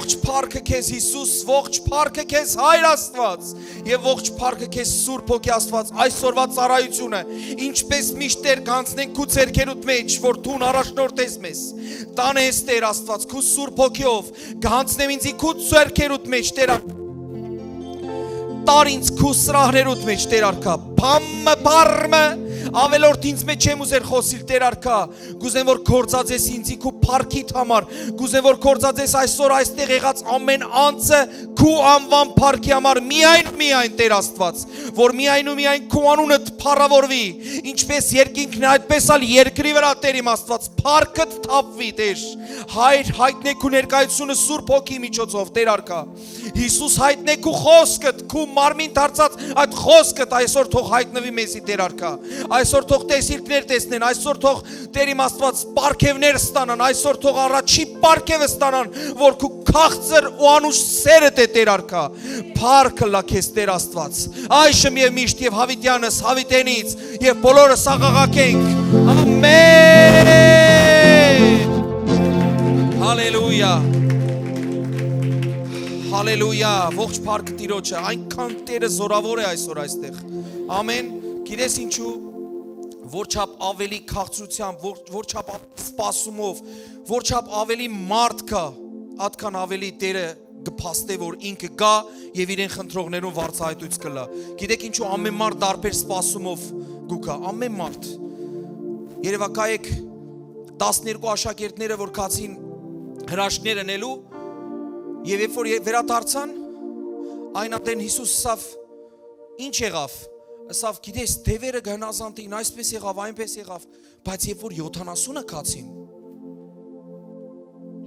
Ողջ փառքը քեզ Հիսուս, ողջ փառքը քեզ Հայր Աստված, եւ ողջ փառքը քեզ Սուրբ Հոգի Աստված, այսօրվա ծառայությունը, ինչպես միշտ Տեր կանցնենք քու ձեռքերուդ մեջ, որ դու առաջնորդես մեզ, տանես Տեր Աստված, քու Սուրբ Հոգիով, կանցնեմ ինձ քու ձեռքերուդ մեջ, Տեր տար ինձ քու սրահներուդ մեջ, Տեր Արքա, բամը բարմը ավելորդ ինձ մեջ չեմ ուզեր խոսիլ, Տեր Արքա, գուզեմ որ գործածես ինձի քու փառքիդ համար, գուզեմ որ գործածես այսօր այստեղ եղած ամեն անձը քու անվան փառքի համար, միայն Տեր Աստված, որ միայն ու միայն քու անունդ փառավորվի, ինչպես երկինքն է, այդպես ալ երկրի վրա, Տեր իմ Աստված, փառքդ թափվի, Տեր, Հայր, հայտնե քու ներկայությունը Սուրբ Հոգի միջոցով, Տեր Արքա, Հիսուս հայտնե քու խոսքդ, քու մարմին դարձած այդ խոսքդ այսօր թող հայտնվի մեզի, Տեր Արքա, այսօր թող տեսիլքներ տեսնեն, այսօր թող Տեր իմ Աստված պարգևներ ստանան, այսօր թող առաջի պարգևը ստանան, որ քու քաղցր ու անուշ սերդ է, Տեր Արքա, փառքը լա քեզ, Տեր Աստված, այժմ եւ միշտ եւ հավիտյանս, հավիտենից եւ բոլորս աղաղակենք, ամեն, հալելույա, հալելույա, ողջ փառքը Տիրոջը, այնքան Տերը զորավոր է այսօր այստեղ, ամեն, գիտես ինչու, որչափ ավելի քաղցրությամբ, որչափ սպասումով, որչափ ավելի մարդ կա, այդքան ավելի Տերը կփաստե, որ ինքը գա եւ իրեն խնդրողներուն վարձահայտույց կլա։ Գիտեք ինչու ամեն մարդ դարբեր սպասումով գուկա, ամեն մարդ։ Երևակայեք 12 աշակերտները, որ կացին հրաշքներ ընելու, եւ երբ որ վերադարձան, այն ատեն Հիսուս ասավ, ինչ եղավ, ասավ, գիտես, դևերը գնազանտին, այսպես եղավ, այնպես եղավ, բայց երբ որ 70-ը կացին,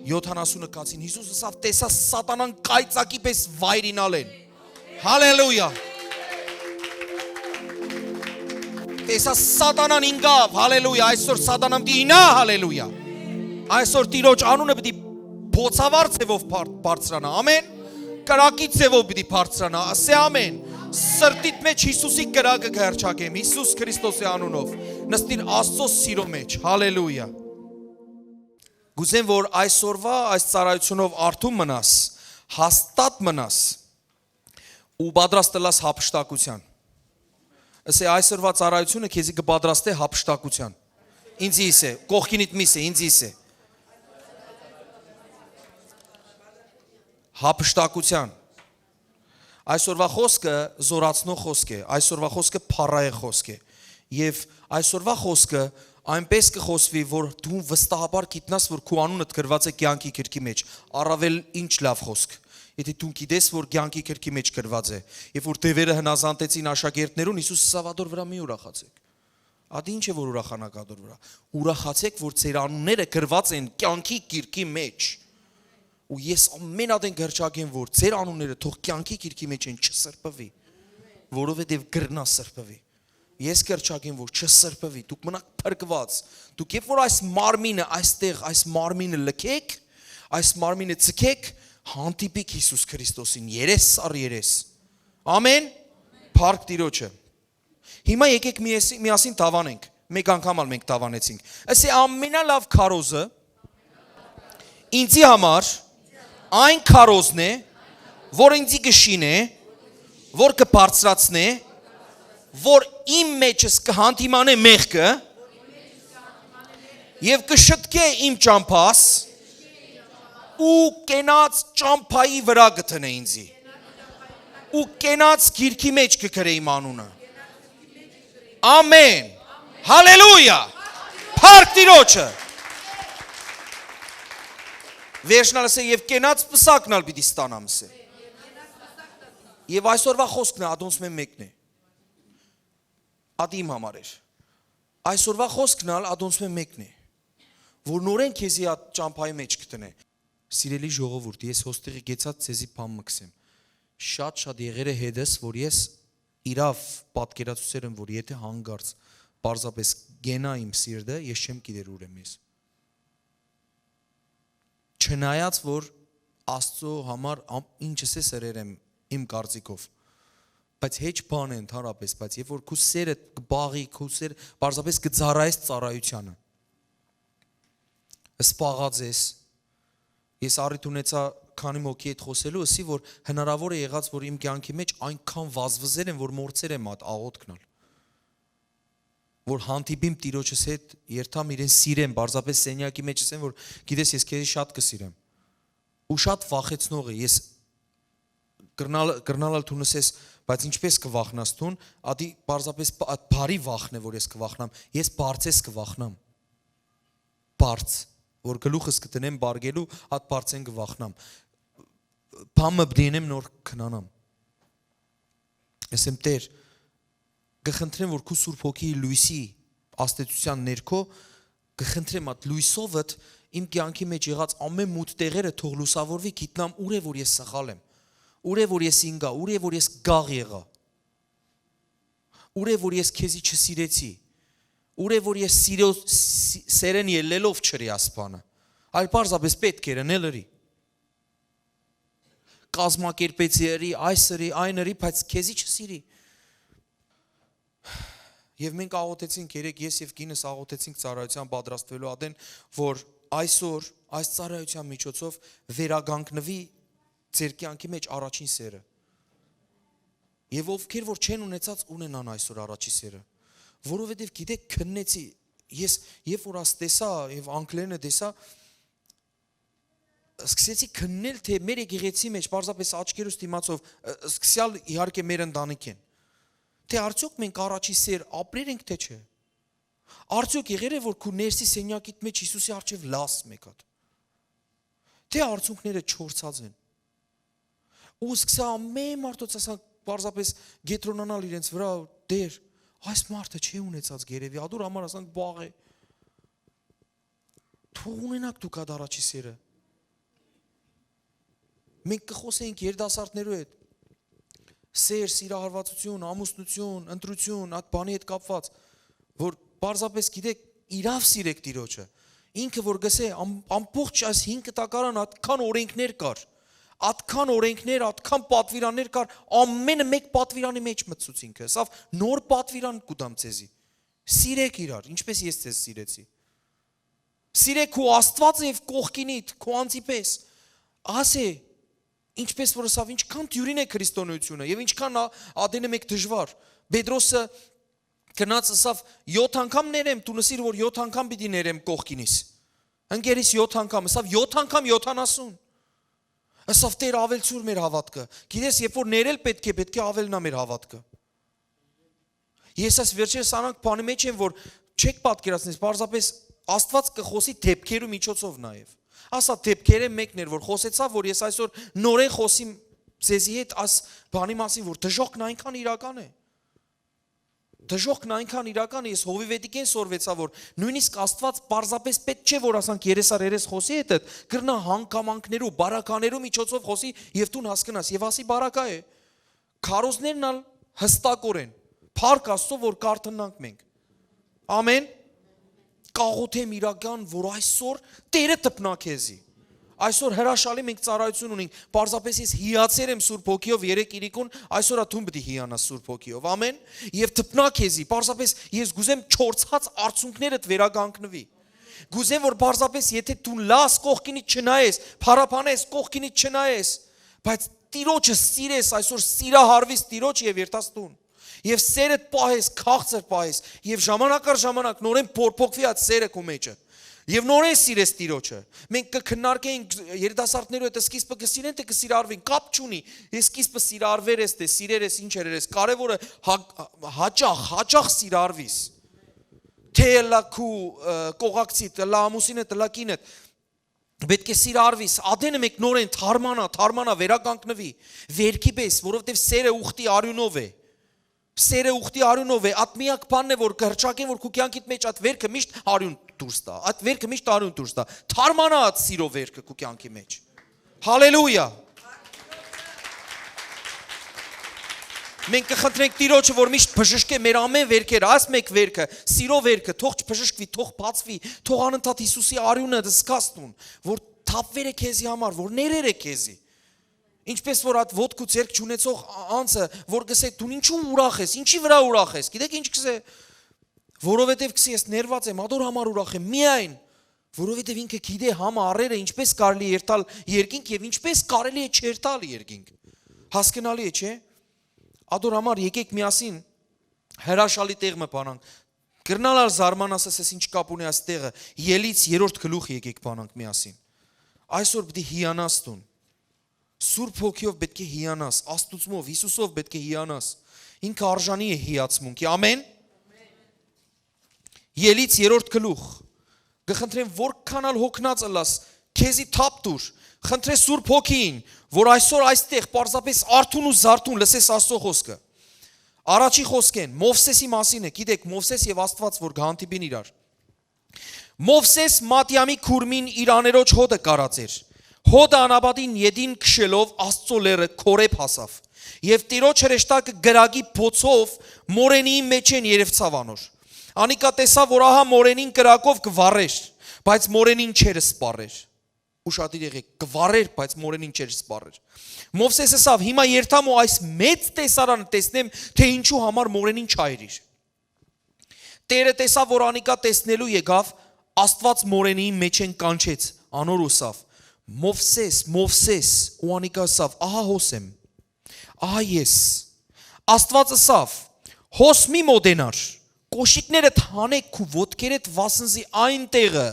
70-ը կացին, Հիսուս ասավ, տեսա սատանան կայծակի պես վայրինալ են, հալելույա, տեսա սատանան ինգավ, հալելույա, այսօր սատանան դինա, հալելույա, այսօր Տիրոջ անունը պիտի փոցավար ձևով բարձրանա, ամեն, կրակի ձևով պիտի բարձրանա, ասե ամեն, սրտիդ մեջ Հիսուսի կրակը կհերչակեմ, Հիսուս Քրիստոսի անունով, նստիր Աստծո սիրո մեջ, հալելույա։ Գուզեմ, որ այսօրվա այս ծառայությունով արթուն մնաս, հաստատ մնաս, ու պատրաստ լաս հափշտակության։ Ասե այսօրվա ծառայությունը քեզի կպատրաստե հափշտակության։ Ինձիս է, կողքինիդ միս է, ինձիս է։ Հափշտակության։ Այսօրվա խոսքը զորացնող խոսք է, այսօրվա խոսքը փառայ խոսք է, եւ այսօրվա խոսքը այնպես կխոսվի, որ դու վստահաբար գիտնաս, որ քո անունդ գրված է կյանքի գրքի մեջ, առավել ինչ լավ խոսք, եթե դու գիտես, որ կյանքի գրքի մեջ գրված է, եւ որ դևերը հնազանդեցին աշակերտներուն, Հիսուս Սավադոր վրա մի ուրախացեք։ Ադի ինչ է որ ուրախանակ ադոր վրա։ Ուրախացեք, որ ձեր անունները գրված են կյանքի գրքի մեջ։ Ու ես ամենադեն գերչակեմ, որ ձեր անունները թող կյանքի գիրքի մեջ են չսրբվի, որովհետև գրնա սրբվի։ Ես գերչակեմ, որ չսրբվի, դուք մնաք փրկված։ Դուք երբ որ այս մարմինը այստեղ, այս մարմինը լքեք, այս մարմինը ցկեք, հանդիպիկ Հիսուս Քրիստոսին երես առ երես։ Ամեն։ Փառք Տիրոջը։ Հիմա եկեք միասին տավանենք։ Մեկ անգամ ալ մենք տավանեցինք։ Ասե ամենալավ քարոզը ինձի համար այն քարոզն է, որ ինձի կշինե, որ կբարձրացնե, որ իմ մեջս կհանդիմանե մեղքը եւ կշտկե իմ ճամփաս ու կենաց ճամփայի վրա գտնե ինձի ու կենաց գիրքի մեջ կգրե իմ անունը ամեն հալելույա փառք Տիրոջը Վերջնալ ասե եւ կենաց պսակնալ պիտի ստանամ ասե եւ այսօրվա խոսքն է ադոնց մեկն է ադի իմ համար էր այսօրվա խոսքն ալ ադոնց մեկն է որ նորեն քեզի այդ ճամփայի մեջ կտնե սիրելի ժողովուրդ ես հոստեղի գեցած ցեզի բան մկսեմ շատ եղերը հետս որ ես իրավ պատկերացուցեր եմ որ եթե հանգարց պարզապես գենա իմ սիրտը ես չեմ գիտեր ուր եմ ես չնայած որ Աստծո համար ինչս է սերեր եմ իմ կարծիքով բայց հեչ բան է ընդհանրապես բայց երբ որ քու սերը կբաղի քու սեր պարզապես կծառայես ծառայությանը սպաղած ես առիթ ունեցա քանի մոկի հետ խոսելու, ասի որ հնարավոր է եղած որ իմ կյանքի մեջ այնքան վազվզեր են, որ մորցեր եմ աղոթքնալ։ Որ հանդիպիմ Տիրոջս հետ երթամ իրեն սիրեմ, բարձրապես սենյակի մեջ ասեմ, որ գիտես ես քեզ շատ կսիրեմ։ Ու շատ վախեցնող է, ես կրնալալ թունս ես, բայց ինչպես կվախնաս թուն, ադի բարձրապես բարի վախն է, որ ես կվախնամ, ես բարձես կվախնամ։ Բարձ, որ գլուխս կտնեմ բարգելու, հատ բարձեն կվախնամ։ Բամը բդենեմ նոր քնանամ։ Ասեմ Տեր, կխնդրեմ, որ քու Սուրբ Հոգիի լույսի աստեցության ներքո կխնդրեմ այդ լույսովդ իմ կյանքի մեջ եղած ամեն մութ տեղերը թող լուսավորվի, գիտնամ ուր է որ ես սխալ եմ։ Ուր է որ ես ինգա, ուր է որ ես գաղ եղա։ Ուր է որ ես քեզի չսիրեցի։ Ուր է որ ես սերեն ելելով չրի ասպանը։ Այլ պարզապես պետք էր նելրի։ Կազմակերպեցի այսրի, այնրի, բայց քեզի չսիրի։ Եվ մենք աղոթեցինք երեք ես եւ կինս աղոթեցինք ծառայության պատրաստվելու ադեն, որ այսօր այս ծառայության միջոցով վերագանքնվի ձեր կյանքի մեջ առաջին սերը։ Եվ ովքեր որ չեն ունեցած ունենան այսօր առաջի սերը։ Որովհետև գիտեք քննեցի, ես երբ որ աստեսա եւ անգլերենը տեսա, սկսեցի քննել թե մեր եկեղեցի մեջ պարզապես աչքերուս դիմացով, սկսյալ իհարկե մեր ընտանիքին։ Թե արդյոք մենք առաջի սեր ապրեր ենք թե չէ։ Արդյոք եղել է որ քու ներսի սենյակիդ մեջ Հիսուսի առջև լաս մեկ հատ։ Թե արդյունքները չորցած են։ Ու սկսա ամեն մարդոց ասա պարզապես գետրոնանալ իրենց վրա դեր, այս մարդը չի ունեցած գերեւի, ադուր համար ասանք բաղ է։ Թող ունենաք դուք այդ առաջի սերը։ Մենք կխոսենք երիտասարդներու հետ։ Սեր, սիրահարվածություն, ամուսնություն, ընտրություն, այդ բանի հետ կապված, որ պարզապես գիտեք, իրավ սիրեք Տիրոջը։ Ինքը որ գսե ամբողջ այս 5 տակարան այդքան օրենքներ կար, այդքան օրենքներ, այդքան պատվիրաններ կար, ամենը մեկ պատվիրանի մեջ մտցուց ինքը։ Սավ նոր պատվիրան կուտամ ցեզի։ Սիրեք իրար, ինչպես ես ցեզ սիրեցի։ Սիրեք քո Աստվածը եւ կողքինիդ, քո անձի պես։ Ասե ինչպես որ ասավ, ինչքան դյուրին է քրիստոնեությունը եւ ինչքան ադենը մեկ դժվար։ Պետրոսը գնաց ասավ 7 անգամ ներեմ, դու նսիր որ 7 անգամ պիտի ներեմ կողքինիս։ Ընկերիս 7 անգամ, ասավ 7 անգամ 70։ Ասավ Տեր ավելցուր մեր հավատքը։ Գիտես, երբ որ ներել պետք է ավելնա մեր հավատքը։ Ես այս վերջերս անանք բանի մեջ եմ, որ չեք պատկերացնես, պարզապես Աստված կխոսի դեպքերու միջոցով նաեւ։ Ասա դեպքերը մեկն էր, որ խոսեցավ, որ ես այսօր նորեն խոսիմ ձեզի հետ այս բանի մասին, որ դժոխքն այնքան իրական է։ Դժոխքն այնքան իրական է, ես Հովիվետիկեն սորվեցա, որ նույնիսկ Աստված պարզապես պետք չէ, որ ասանք 33 խոսի հետ, կրնա հանգամանքներու, բարականերու միջոցով խոսի եւ դու հասկանաս, եւ ասի բարակա է։ Քարոզներն ալ հստակորեն, փառք Աստծո, որ կարթնանք մենք։ Ամեն։ Կաղոթեմ իրական, որ այսօր Տերը տպնա քեզի։ Այսօր հրաշալի մենք ծառայություն ունենք, պարզապես ես հիացել եմ Սուրբ Հոգիով 3 իրիկուն, այսօր աթուն պիտի հիանաս Սուրբ Հոգիով, ամեն, եւ տպնա քեզի, պարզապես ես գուզեմ չորցած արցունքներդ վերագանքնվի։ Գուզեմ որ պարզապես եթե դու լաս կողքինից չնայես, փարապանես կողքինից չնայես, բայց Տիրոջը սիրես, այսօր սիրահարվես Տիրոջ եւ երթաստուն։ Եվ սերդ պահես, քաղցր պահես, եւ ժամանակ առ ժամանակ նորեն փորփոքվի այդ սերը քո մեջը։ Եվ նորեն սիրես Տիրոջը։ Մենք կքննարկենք երիտասարդներու հետ սկիզբը կսիրեն թե կսիրարվին, կապ չունի։ Ես սկիզբը սիրարվեր ես, թե սիրեր ես, ինչ երես, կարևորը հաճախ սիրարվիս։ Թե լա քու կողակցիդ, լա ամուսինդ, լա կինդ պետք է սիրարվիս, ադենը մեկ նորեն թարմանա, վերագանքնվի, վերքի պես, որովհետև սերը ուխտի արյունով է։ Սերը ուխտի արյունով է, այդ միակ բանն է, որ կհրճակեն, որ քու կյանքիդ մեջ այդ վերքը միշտ արյուն դուրս տա, այդ վերքը միշտ արյուն դուրս տա, թարմանա այդ սիրո վերքը քու կյանքի մեջ։ Հալելույա։ Մենք կխնդրենք Տիրոջը, որ միշտ բժշկե մեր ամեն վերքերը, այս մեկ վերքը, սիրո վերքը, թող չբժշկվի, թող բացվի, թող անընդհատ Հիսուսի արյունը դսկացնուն, որ թափվեր է քեզի համար, որ ներեր է քեզի։ Ինչպես որ այդ ոտքու ձեռք չունեցող անձը, որ գսե դու ինչու ուրախ ես, ինչի վրա ուրախ ես, գիտեք ինչ գսե, որովհետև գսե ես ներված եմ, ադոր համար ուրախ եմ, միայն Որովհետև ինքը գիտե համառերը ինչպես կարելի է երթալ երկինք եւ ինչպես կարելի է չերթալ երկինք։ Հասկանալի է, չէ՞։ Ադոր համար եկեք միասին հրաշալի տեղ մը բանանք։ Գրնալար զարմանաս ասես ինչ կապ ունի այս տեղը։ Ելից 3-րդ գլուխ եկեք բանանք միասին։ Այսօր պետք է հիանաս տուն։ Սուրբ Հոգիով պետք է հիանաս, Աստծով, Հիսուսով պետք է հիանաս։ Ինքը արժանի է հիացմունքի։ Ամեն։ Ելից 3-րդ գլուխ։ Գխնդրեմ որքան ալ հոգնած ըլաս, քեզի թափ տուր, խնդրե Սուրբ Հոգին, որ այսօր այստեղ պարզապես արթուն ու զարթուն լսես Աստծո խոսքը։ Առաջի խոսքեն Մովսեսի մասին է, գիտեք Մովսես եւ Աստված որ գանտիբին իրար։ Մովսես Մադիամի քուրմին իր աներոջ հոդը կարածեր։ Հոդը անաբադին յեդին քշելով Աստծո լերը Քորեբ հասավ։ Եվ Տիրոջ հրեշտակը գրագի փոցով մորենի մեջ են երևցավ անոր։ Անիկա տեսավ որ ահա մորենին կրակով կվառեր, բայց մորենին չեր սպառեր։ Ուշադիր եղեք, կվառեր, բայց մորենին չեր սպառեր։ Մովսեսը ասավ, հիմա երթամ ու այս մեծ տեսարանը տեսնեմ, թե ինչու համար մորենին չայրիր։ Տերը տեսավ որ անիկա տեսնելու եկավ, Աստված մորենի մեջ են կանչեց, անոր ուսավ։ Մովսես, Մովսես, ու անիկա ասավ, ահա հոսեմ։ Ահա ես։ Աստված ասավ, հոս մի մոդենար։ Կոշիկներդ հանեք ու ոտքերդ վասնզի այն տեղը,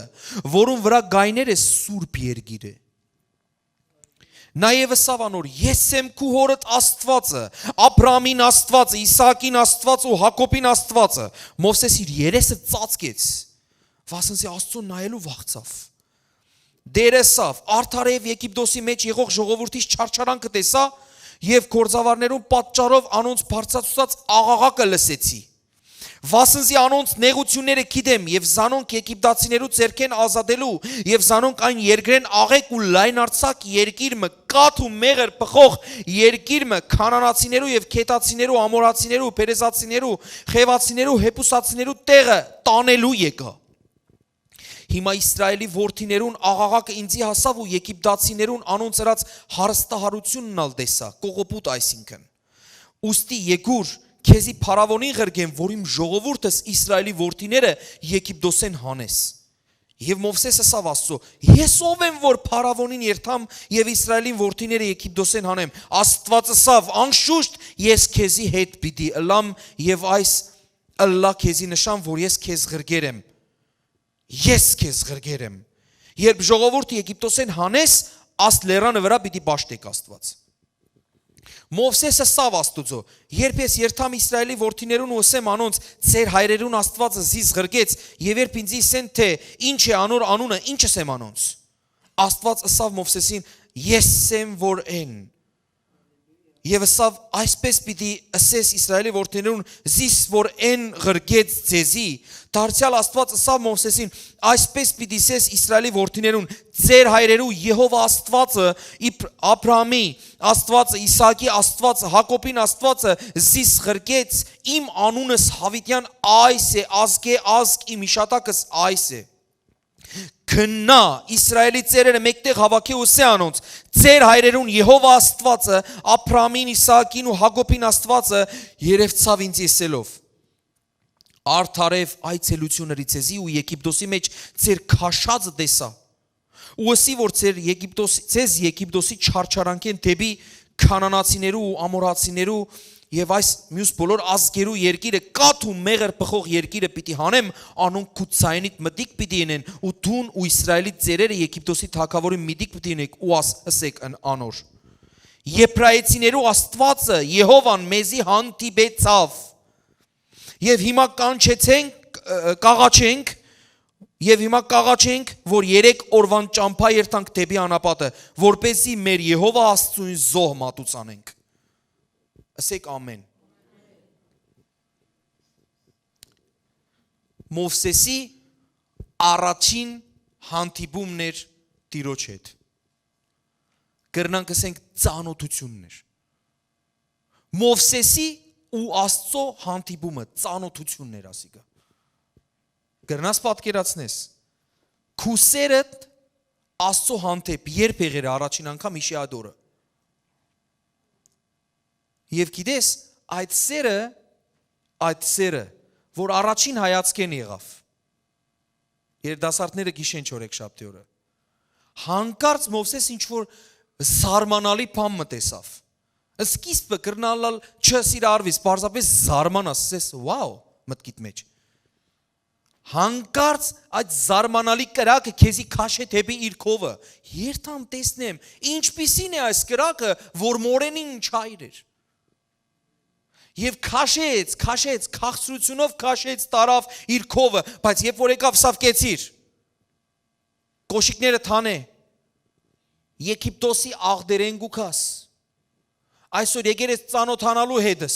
որում վրա գայները սուրբ երգիր է։ Նաև ասավ անոր, ես եմ քու հորդ Աստվածը, Աբրամին Աստվածը, Իսահակին Աստվածը ու Հակոբին Աստվածը։ Մովսես իր երեսը ծածկեց, վասնզի Աստծուն նայելու վախցավ։ Դերեսավ, արդարև Եգիպտոսի մեջ եղող ժողովրդից չարչարանքը տեսա եւ գործավարներուն պատճառով անոնց բարձրացած աղաղակը լսեցի։ Վասնզի անոնց նեղությունները գիտեմ եւ զանոնք եգիպտացիներու ձեռքեն ազատելու եւ զանոնք այն երկրեն աղեք ու լայնարձակ երկիրը կաթ ու մեղր բխող երկիրը քանանացիներու եւ քետացիներու ամորացիներու պերեզացիներու խևացիներու հեպուսացիներու տեղը տանելու եկա։ Հիմա Իսրայելի որդիներուն աղաղակը ինձի հասավ ու եգիպտացիներուն անոնց ըրած հարստահարությունն ալ տեսա կողոպուտ այսինքն ուստի եկուր քեզի փարավոնին ղրգեմ որ իմ ժողովուրդս Իսրայելի որդիները Եգիպտոսեն հանես եւ Մովսեսը ասավ Աստծո ես ով եմ որ փարավոնին երթամ եւ Իսրայելի որդիները Եգիպտոսեն հանեմ Աստված ասավ անշուշտ ես քեզի հետ պիտի ըլամ եւ այս ըլլա քեզի նշան որ ես քեզ ղրգեր եմ Ես քեզ ղրգեր եմ երբ ժողովուրդը Եգիպտոսեն հանես աստ լերանը վրա պիտի պաշտեք Աստված Մովսեսը ասավ Աստուծո երբ ես երթամ Իսրայելի որդիներուն ու ասեմ անոնց ձեր հայրերուն Աստվածը զիս ղրգեց եւ երբ ինձ ասեն թե ինչ է անոր անունը ինչ ասեմ անոնց Աստված ասավ Մովսեսին ես եմ որ են Եվ ասավ այսպես պիտի ասես Իսրայելի որդիներուն զիս որ են ղրգեց ձեզի դարձյալ Աստված ասավ Մովսեսին այսպես պիտի ասես Իսրայելի որդիներուն ձեր հայրերու Եհովա Աստվածը Աբրահամի Աստվածը Իսահակի Աստվածը Հակոբին Աստվածը զիս ղրգեց իմ անունս Հավիտյան այս է ազգ իմ իշատակս այս է Քննա Իսրայելի ծերերը մեկտեղ հավաքի ու սե անոնց Ձեր հայրերուն Եհովա Աստվածը Աբրահամին Իսահակին ու Հակոբին Աստվածը երևցավ ինձ եսելով Արդարև այցելությունների ցեզի ու Եգիպտոսի մեջ ձեր քաշածը տեսա ու ասի որ ձեր Եգիպտոսի չարչարանքեն դեպի քանանացիներու ու ամորացիներու Եվ այս մյուս բոլոր ազգերու երկիրը կաթ ու մեղր բխող երկիրը պիտի հանեմ անոնք քու ցայնիդ մտիկ պիտի ինեն ու դուն ու Իսրայելի ծերերը Եգիպտոսի թագավորի միտիկ պիտի ինեք ու ասեք անոր Եբրայեցիներու Աստվածը Եհովան մեզի հանդիպեցավ Եվ հիմա կանչեցենք կաղաչենք Եվ հիմա կաղաչենք որ 3 օրվան ճամփա երթանք դեպի անապատը որպեսզի մեր Եհովա Աստծուն զոհ մատուցանենք Ասեք ամեն Մովսեսի առաջին հանդիպումներ Տիրոջ հետ Կրնանք ասենք ծանոթություններ Մովսեսի ու Աստծո հանդիպումը ծանոթություններ ասիկա Կրնաս պատկերացնես Քուսերդ Աստծո հանդեպ երբ եղեր առաջին անգամ Իշիադորը Եվ գիտես, այդ սերը, որ առաջին հայացքեն եղավ, Երիտասարդները գիշեն չորեքշաբթի օրը։ Հանկարծ Մովսես ինչ որ զարմանալի բան մտեսավ։ Սկիզբը կրնալալ չսիրարվից, պարզապես զարմանաս, ասես, վաու, մտքիդ մեջ։ Հանկարծ այդ զարմանալի կրակը քեզի քաշե թեպի իր քովը։ Երթամ տեսնեմ, ինչպիսին է այս կրակը, որ մորենին չայր էր։ Եվ քաշեց, քաղցրությունով քաշեց տարավ իր քովը, բայց երբ որ եկավ սավկեցիր, կոշիկները թանե, Եգիպտոսի աղդերեն գուքաս, այսօր եկեր ես ծանոթանալու հետս,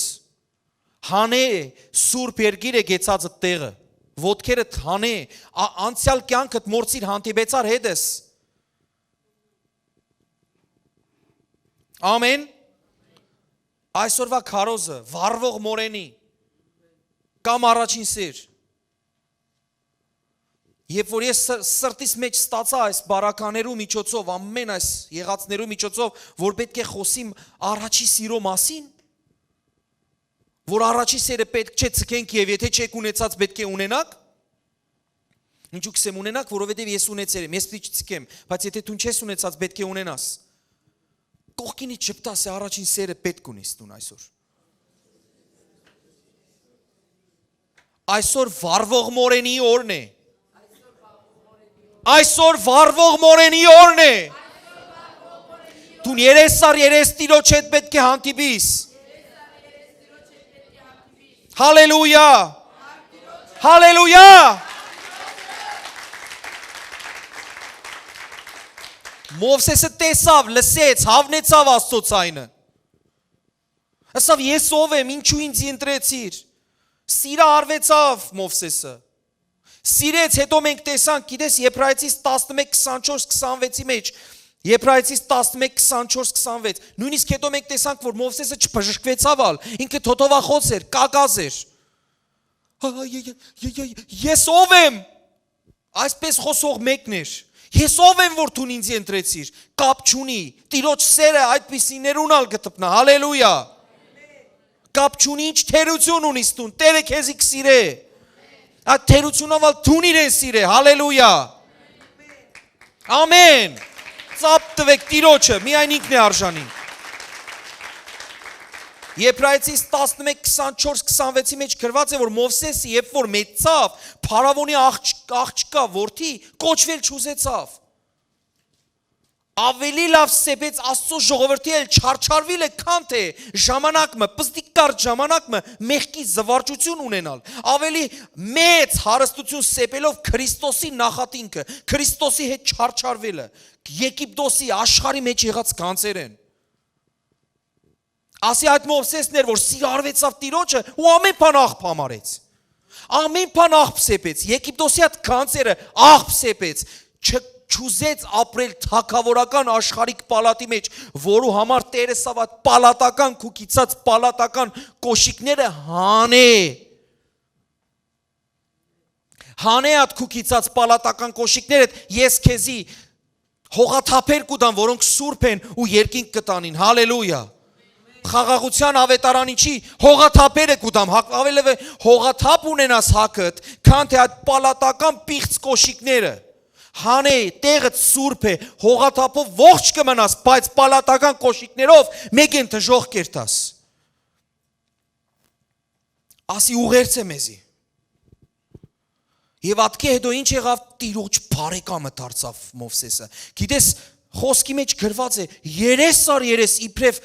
հանե սուրբ երգիր է գեցածը տեղը, ոտքերը թանե, անցյալ կյանքդ մորցիր հանդիպեցար հետս, ամեն, այսօրվա քարոզը, վարվող մորենի, կամ առաջին սեր, Երբ որ ես սրտիս մեջ ստացա այս բարականերու միջոցով, ամեն այս եղածներու միջոցով, որ պետք է խոսիմ առաջի սիրո մասին, որ առաջի սերը պետք չէ ցկենք եւ եթե չեք ունեցած պետք է ունենաք, ինչու կսեմ ունենաք, որովհետեւ ես ունեցել եմ, ես պիտի չցկեմ, բայց եթե դու չես ունեցած պետք է ունենաս, կողքինից ճպտաս է առաջին սերը պետք ունես դու այսօր։ Այսօր վարվող մորենի օրն է։ Այսօր վարվող մորենի օրն է։ Դու 30 տիրոջ հետ պետք է հանդիպիս։ Հալելույա։ Հալելույա։ Մովսեսը տեսավ, լսեց, հավնեցավ Աստծո ցայնը։ Ասավ ես ով եմ, ինչու ինձ ընտրեցիր։ Սիրը արվեցավ Մովսեսը։ Սիրեց, հետո մենք տեսանք, գիտես, Եբրայեցիս 11:24-26-ի մեջ, Եբրայեցիս 11:24-26, նույնիսկ հետո մենք տեսանք, որ Մովսեսը չբժշկվեցավ ալ, ինքը թոթովախոս էր, կակազ էր։ Ես ով եմ, այսպես խոսող մեկն էր, ես ով եմ, որ դու ինձ ընտրեցիր, կապ չունի, տիրոջ սերը այդպիսիներուն ալ գտնա, հալելույա, կապ չունի, ինչ թերություն ունիս դու, Տերը քեզի կսիրե, այդ թերությունով ալ դուն իրեն սիրե, հալելույա, ամեն, ծապ տվեք տիրոջը, միայն ինքն է արժանի։ Եբրայեցիս 11:24-26-ի մեջ գրված է, որ Մովսեսը երբ որ մեծավ, Փարավոնի աղջկա որդի կոչվել չուզեցավ։ Ավելի լավ սեպեց Աստծո ժողովրդի էլ չարչարվիլ է քան թե ժամանակը, պստիկ կարճ ժամանակը մեղքի զվարճություն ունենալ։ Ավելի մեծ հարստություն սեպելով Քրիստոսի նախատինքը, Քրիստոսի հետ չարչարվելը, Եգիպտոսի աշխարհի մեջ եղած կանցեր են։ Ասի այդ Մովսեսն էր, որ սիրարվեցավ Տիրոջը ու ամեն բան աղբ համարեց։ Ամեն բան աղբ սեպեց, Եգիպտոսի այդ կանցերը աղբ սեպեց, չուզեց ապրել թագավորական աշխարհիկ պալատի մեջ, որու համար Տերը սավ այդ պալատական քուքիցած պալատական կոշիկները հանե այդ քուքիցած պալատական կոշիկները ես քեզի հողաթափեր կուտան, որոնք սուրբ են ու երկինք կտանին, հալելույա։ Խաղաղության ավետարանի չի, հողաթափերը կուտամ, ավելի հողաթափ ունենաս հակըտ, քան թե այդ պալատական պիղծ կոշիկները։ Հանե, տեղը սուրբ է, հողաթափով ողջ կմնաս, բայց պալատական կոշիկներով մեկ են թժող կերտաս։ Ասի ուղերձ է մեզի։ Եվ ատքի հետո ինչ եղավ Տիրոջ բարեկամը դարձավ Մովսեսը։ Գիտես, խոսքի մեջ գրված է 30 իբրև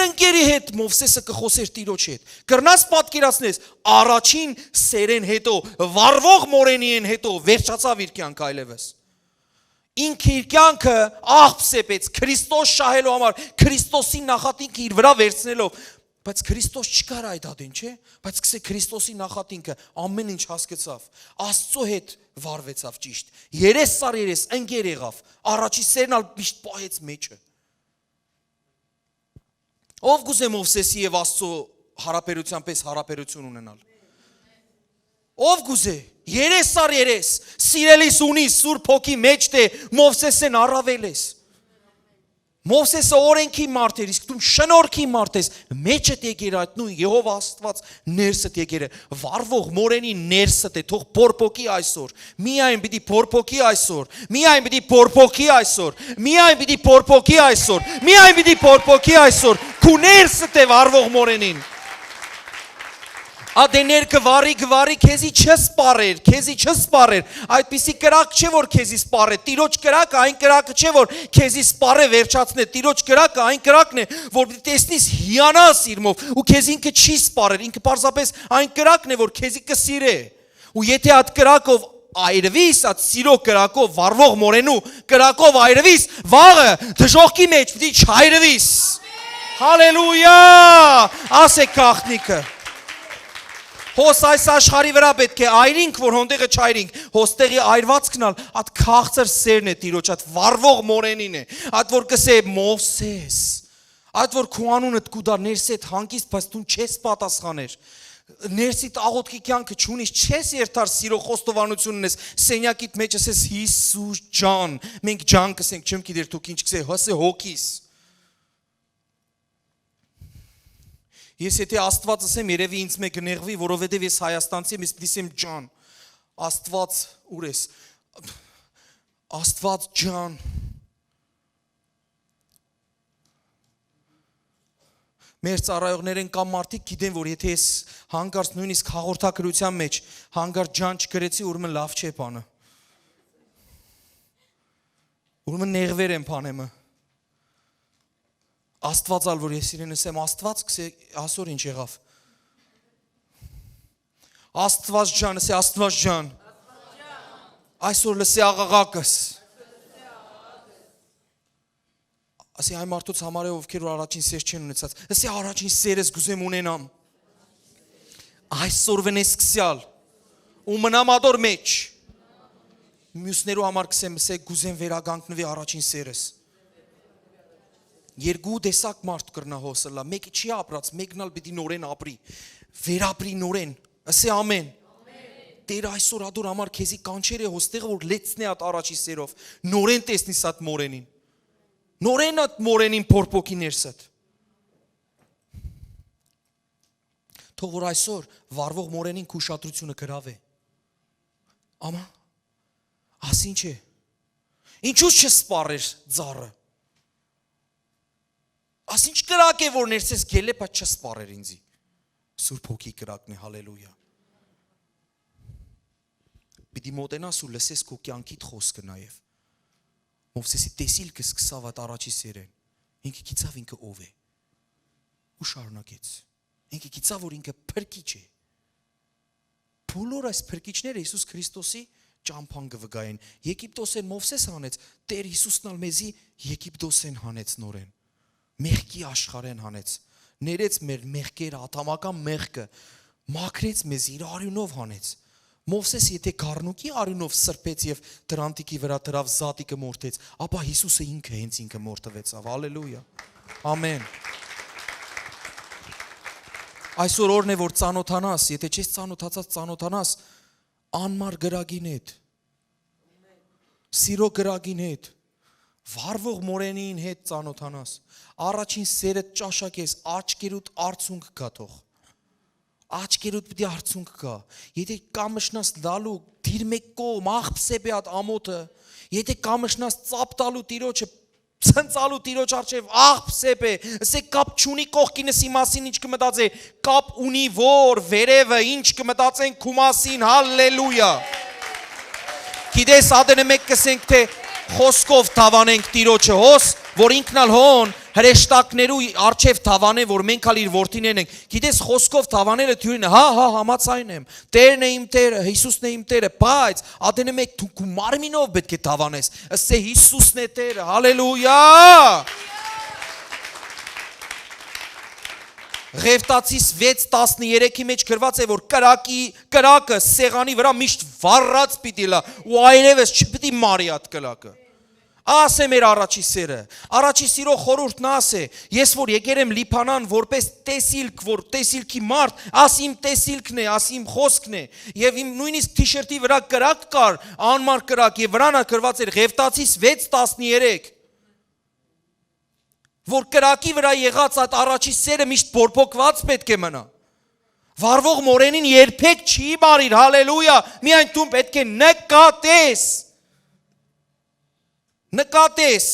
ընկերի հետ Մովսեսը կխոսեր Տիրոջ հետ։ Կրնաս պատկերացնես առաջին սերեն հետո, վարվող մորենիեն հետո վերջացավ իր կյանքը այլևս։ Ինքը իր կյանքը աղբ սեպեց Քրիստոս շահելու համար, Քրիստոսի նախատինքը իր վրա վերցնելով, բայց Քրիստոս չկար այդ ադեն, չէ՞, բայց կսե Քրիստոսի նախատինքը ամեն ինչ հասկացավ, Աստծո հետ վարվեցավ ճիշտ, 30 ընկեր եղավ, առաջի սերն ալ միշտ պահեց մեջը։ Ով գուզե Մովսեսի եւ Աստծո հարաբերության պես հարաբերություն ունենալ։ Ով գուզե 30 սիրելիս ունի Սուրբ Հոգի մեջ թե Մովսեսեն առավել ես։ Մովսեսը օրենքի մարդ էր, իսկ դու շնորհքի մարդ ես, մեջդ եկեր այդ նույն Եհովա Աստված ներսդ եկեր, վառվող մորենի ներսդ է, թող փորփոքի այսօր, միայն պիտի փորփոքի այսօր, միայն պիտի փորփոքի այսօր, միայն պիտի փորփոքի այսօր, միայն պիտի փորփոքի այսօր, քու ներսդ է վառվող մորենին։ Ադեներ գվարի քեզի չսպարեր, քեզի չսպարեր, այդպիսի կրակ չէ որ քեզի սպարե, տիրոջ կրակը այն կրակը չէ որ քեզի սպարե վերջացնե, տիրոջ կրակը այն կրակն է, որ տեսնես հիանաս իրմով ու քեզ ինքը չի սպարեր, ինքը պարզապես այն կրակն է, որ քեզի կսիրե։ Ու եթե այդ կրակով այրվիս, այդ սիրո կրակով վառվող մորենու կրակով այրվիս, վաղը դժոխքի մեջ պիտի չայրվիս։ Հալելույա, ասեք գաղտնիքը։ Հոս այս աշխարհի վրա պետք է այրինք, որ հոնդեղը չայրինք, հոստեղի այրվածքն ալ, այդ քաղցր սերն է տիրոջ, այդ վառվող մորենին է, այդ որ կսե Մովսես, այդ որ քո անունդ կուդար ներսեդ հանգիստ, բայց դու չես պատասխաներ, ներսիդ աղոթքի կյանքը չունիս, չես երթար սիրո խոստովանությունն ես, սենյակիդ մեջ ասես Հիսուս ջան, մենք ջան կսենք, չեմ գիտեր դուք ինչ կսե, հսե հոգիս։ Ես եթե Աստված ասեմ, երևի ինձ մեկ նեղվի, որովհետև ես Հայաստանցի եմ, ես դիսեմ ջան, Աստված ուր ես, Աստված ջան, մեր ծառայողներեն կամ մարդիկ գիտեն, որ եթե ես հանգարց նույնիսկ հաղորդակրության մեջ, հանգարց ջան չկրեցի, ուրմն լավ չէ բանը, ուրմն նեղվեր եմ բանեմը, Աստված ալ որ ես իրեն ասեմ Աստված կսե ասոր ինչ եղավ Աստված ջան ասե Աստված ջան այսօր լսի աղաղակս ասի այ մարդուց համար է ովքեր որ առաջին սեր չեն ունեցած ասի առաջին սերս գուզեմ ունենամ այսօրվն է սկսյալ ու մնամ ադոր մեջ մյուսներու համար կսեմ ասե գուզեմ վերագանքնվի առաջին սերս Երկու տեսակ մարդ կրնա հոսելա, մեկը չի ապրած, մեկն ալ պիտի նորեն ապրի, վերապրի նորեն, ասե ամեն, Տեր այսօր ադոր համար քեզի կանչեր է հոստեղը, որ լեցնե այդ առաջի սերով, նորեն տեսնիս այդ մորենին, նորեն այդ մորենին փորփոքի ներսդ, թող որ այսօր վառվող մորենին քու ուշադրությունը գրավե, ամա, ասին չէ, ինչուց չսպարեր ձառը, Ասինչ կրակ է, որ ներսես գել է, բայց չսպարեր ինձի, սուրբ հոգի կրակն է, հալելույա, պիտի մոտենաս ու լսես քո կյանքիդ խոսքը նաև, Մովսեսի տեսիլքը սկսավ այդ առաջի սերեն, ինքը գիտավ ինքը ով է, ու շարունակեց, ինքը գիտավ, որ ինքը փրկիչ է, բոլոր այս փրկիչները Հիսուս Քրիստոսի ճամփան կվգային, Եգիպտոսեն Մովսես հանեց, Տեր Հիսուսն ալ մեզի Եգիպտոսեն հանեց նորեն, Մեղքի աշխարհեն հանեց, ներեց մեր մեղքերը, ատամական մեղքը, մաքրեց մեզ իր արյունով հանեց, Մովսես եթե գառնուկի արյունով սրբեց եւ դրանտիկի վրա դրավ զատիկը մորթեց, ապա Հիսուսը ինքը հենց ինքը մորթվեցավ, հալելույա, ամեն, այսօր օրն է որ ծանոթանաս, եթե չես ծանոթացած ծանոթանաս, անմար գրագին հետ, սիրո գրագին հետ, վառվող մորենին հետ ծանոթանաս, առաջին սերդ ճաշակես, աչկերուտ արցունք կա թող, աչկերուտ պիտի արցունք կա, եթե կամշնաս լալու, դիր մեկ կողմ, աղբսեպ է ատ ամոթը, եթե կամշնաս ծապ տալու տիրոջը, ցնցալու տիրոջ արջև, աղբսեպ է, ասե կապ չունի կողքինս ի մասին ինչ կմտած է, կապ ունի որ, վերևը, ինչ կմտած են քու մասին, հալելույա, գիտես ադենը մեկ կսենք թե, խոսքով թավանենք տիրոջը հոս, որ ինքնալ հոն հրեշտակներու արջև թավանե, որ մենք ալ իր որդիներն ենք, գիտես խոսքով թավանելը թյուրին, հա, համացայն եմ, Տերն է իմ Տերը, Հիսուսն է իմ Տերը, բայց ադենը մեկ դու մարմինով պետք է թավանես, ասե Հիսուսն է Տերը, հալելույա, Ղևտացիս 6:13-ի մեջ գրված է, որ կրակը սեղանի վրա միշտ վառած պիտի լա, ու այրևս չպիտի մարի այդ կրակը, ասե մեր առաջի սերը, առաջի սիրո խորհուրդն ասե, ես որ եկեր եմ լիփանան որպես տեսիլք, որ տեսիլքի մարդ, աս իմ տեսիլքն է, աս իմ խոսքն է, եւ իմ նույնիսկ թիշերտի վրա կրակ կար, անմար կրակ, եւ վրանա գրված էր Ղևտացիս 6:13, որ կրակի վրա եղած այդ առաջի սերը միշտ բորբոքված պետք է մնա։ Վարվող մորենին երբեք չի բարիր, հալելույա, միայն դու պետք է նկատես,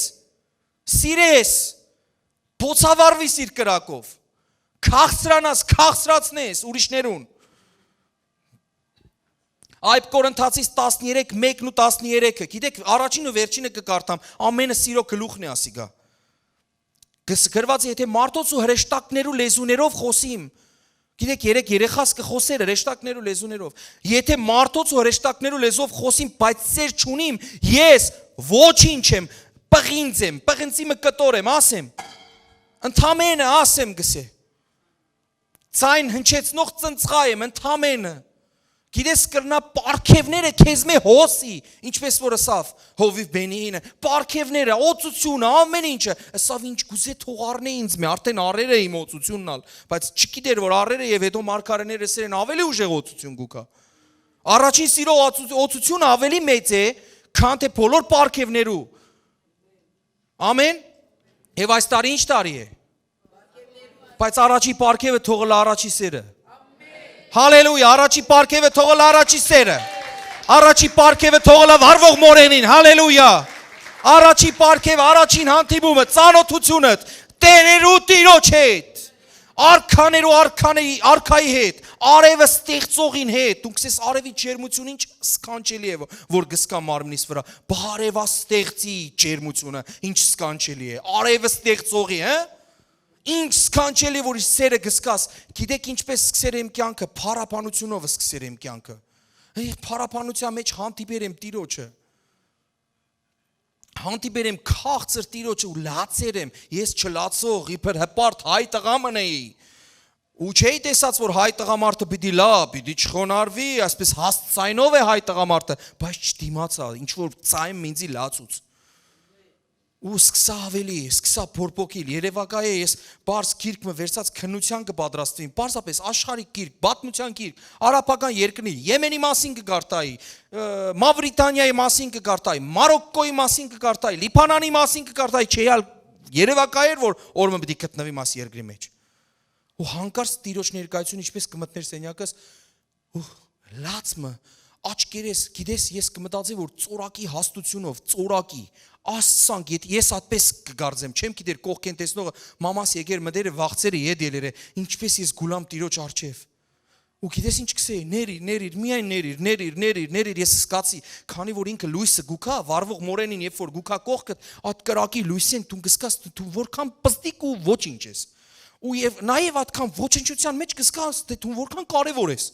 սիրես, փոցավարվիս իր կրակով, քաղցրացնես ուրիշներուն։ Այդ Կորինթացիս 13:1 ու 13-ը, գիտեք, առաջին ու վերջինը կկարդամ, ամենը սիրո գլուխն է ասի գա։ Գրված է, եթե մարդոց ու հրեշտակներու լեզուներով խոսիմ, գիտեք, երեք երեխաս կխոսեր հրեշտակներու լեզուներով, եթե մարդոց ու հրեշտակներու լեզուով խոսիմ, բայց սեր չունիմ, ես ոչինչ եմ, պղինձ եմ, պղնձիմը կտոր եմ, ասեմ, ընդամենը ասեմ գսե, ցայն հնչեցնող ծնծղայ եմ, ընդամենը, գիտես կրնա պարքևները քեզ մե հոսի, ինչպես որ ասավ Հովիվ Բենիինը, պարքևները, օծությունը, ամեն ինչը, ասավ ինչ գուզե թող առնե ինձ մե, արդեն առերը իմ օծությունն ալ, բայց չգիտեր որ առերը եւ հետո մարգարեները սերեն ավելի ուժեղ օծություն գուկա։ Առաջին սիրո օծությունը ավելի մեծ է, քան թե բոլոր պարքևներու։ Ամեն։ Եվ այս տարի ինչ տարի է։ Բայց առաջի պարքևը թողել առաջի սերը։ Հալելույա, առաջի պարքևը թողել առաջի սերը, առաջի պարքևը թողել վարվող մորենին, հալելույա, առաջի պարքևը, առաջին հանդիպումը, ծանոթությունը, տերերու տիրոջ հետ, արքաներու արքայի հետ, արևը ստեղծողին հետ, դու կսես արևի ջերմությունը ինչ սքանչելի է, որ գսկա մարմնիս վրա, բարևա ստեղծի ջերմությունը, ինչ սքանչելի է, արևը ստեղծողի, Ինչ սքանչելի որ սերը գսկաս, գիտեք ինչպես սկսեր եմ կյանքը, փառաբանությունով սկսեր եմ կյանքը։ Փառաբանության մեջ հանդիպեր եմ Տիրոջը։ Հանդիպեր եմ քաղցր Տիրոջը ու լացեր եմ, ես չլացող, իբր հպարտ հայ տղամն էի։ Ու չէի տեսած որ հայ տղամարդը պիտի լա, պիտի չխոնարհվի, այսպես հաստ ցայնով է հայ տղամարդը, բայց չդիմացա, ինչ որ ցայմ ինձի լացուց։ Ու սկսա փորփոքիլ, երևակայ է ես բարձ գիրքը վերցած քննության կպատրաստվին, պարզապես աշխարհիկ գիրք, պատմության գիրք, արաբական երկրի, Եմենի մասին կգարտայի, Մավրիտանիայի մասին կգարտայի, Մարոկկոյի մասին կգարտայի, Լիբանանի մասին կգարտայի, չէալ երևակայ էր որ օրը պիտի գտնվի մաս երկրի մեջ։ Ու հանկարծ Տիրոջ ներկայություն ինչպես կմտներ սենյակս, ու լացմը աչքերես, գիտես ես կմտածի որ ծորակի հաստությունով, ծորակի Ասցանք, ես այդպես կգարձեմ, չեմ գիտեր կողքեն տեսնողը, մամաս եկեր մտերը վաղցերը եդ ելերը, ինչպես ես գուլամ Տիրոջ առջև։ Ու գիտես ինչ կսեի, ներիր, միայն ներիր, ես սկացի, քանի որ ինքը լույսը գուքա, վարվող մորենին, երբ որ գուքա կողքդ, այդ կրակի լույսեն դու կսկաս, դու որքան պստիկ ու ոչինչ ես։ Ու եւ նաեւ այդքան ոչնչության մեջ կսկաս, թե դու որքան կարևոր ես։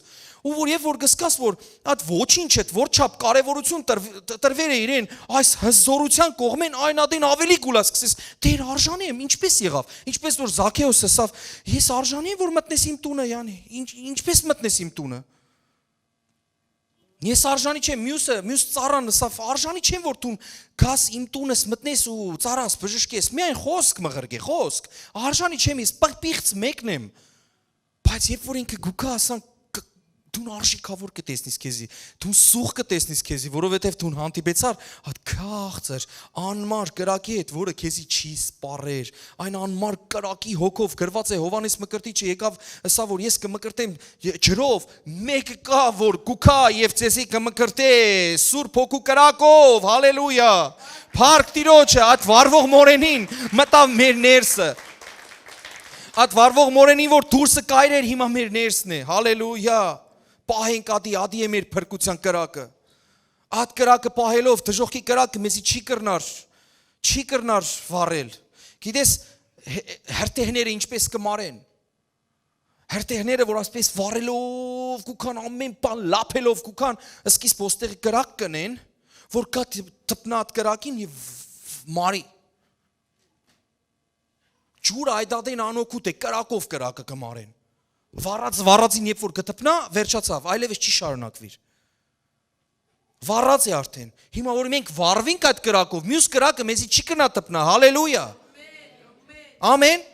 Ու որ եւ որ կսկաս որ այդ ոչինչը որ չափ կարևորություն տրվեր է իրեն այս հզորության կողմեն այն ադին ավելի գուլաս սկսես դեր արժանի եմ ինչպես եղավ ինչպես որ Զաքեոսը ասավ ես արժանի եմ որ մտնես իմ տունը յանի ինչպես մտնես իմ տունը ես արժանի չեմ մյուս ծառան ասավ արժանի չեմ որ դու գաս իմ տունս մտնես ու ծառաս բժշկես միայն խոսք մղրգե խոսք արժանի չեմ ես պիղծ մեկն եմ բայց երբ որ ինքը գուկա ասան դու արժիքավոր կտեսնես քեզի, դու սուղ կտեսնես քեզի, որովհետև դու հանդիպեցար այդ քաղցր անմար կրակի հետ, որը քեզի չի սպառեր, այն անմար կրակի հոգով գրված է Հովանես Մկրտիչը եկավ, ասա որ ես կմկրտեմ ջրով, մեկը կա որ գուքա եւ ցեզի կմկրտե սուրբ հոգու կրակով, հալելույա, փառք Տիրոջը, այդ վարվող մորենին մտավ մեր ներսը, այդ վարվող մորենին որ դուրսը կայրեր հիմա մեր ներսն է, հալելույա Պահենք ադի է մեր փրկության կրակը, այդ կրակը պահելով, դժողքի կրակը մեզի չի կրնար վարել, գիտես հրտեհները ինչպես կմարեն, հրտեհները որ ասպես վարելով կուքան ամեն բան լապելով կուքան, սկիզբ ոստեղ կրակ կնեն, որ կա թպնա այդ կրակին և մարի, ջուրը այդ ադեն անոքուտ է, կրակով կրակը կմարեն, Վառածին երբ որ կտպնա, վերջացավ, այլևս չի շարունակվիր։ Վառած է արդեն։ Հիմա որ մենք վառվենք այդ կրակով, մյուս կրակը մեզի չի կնա տպնա, հալելույա։ Ամեն։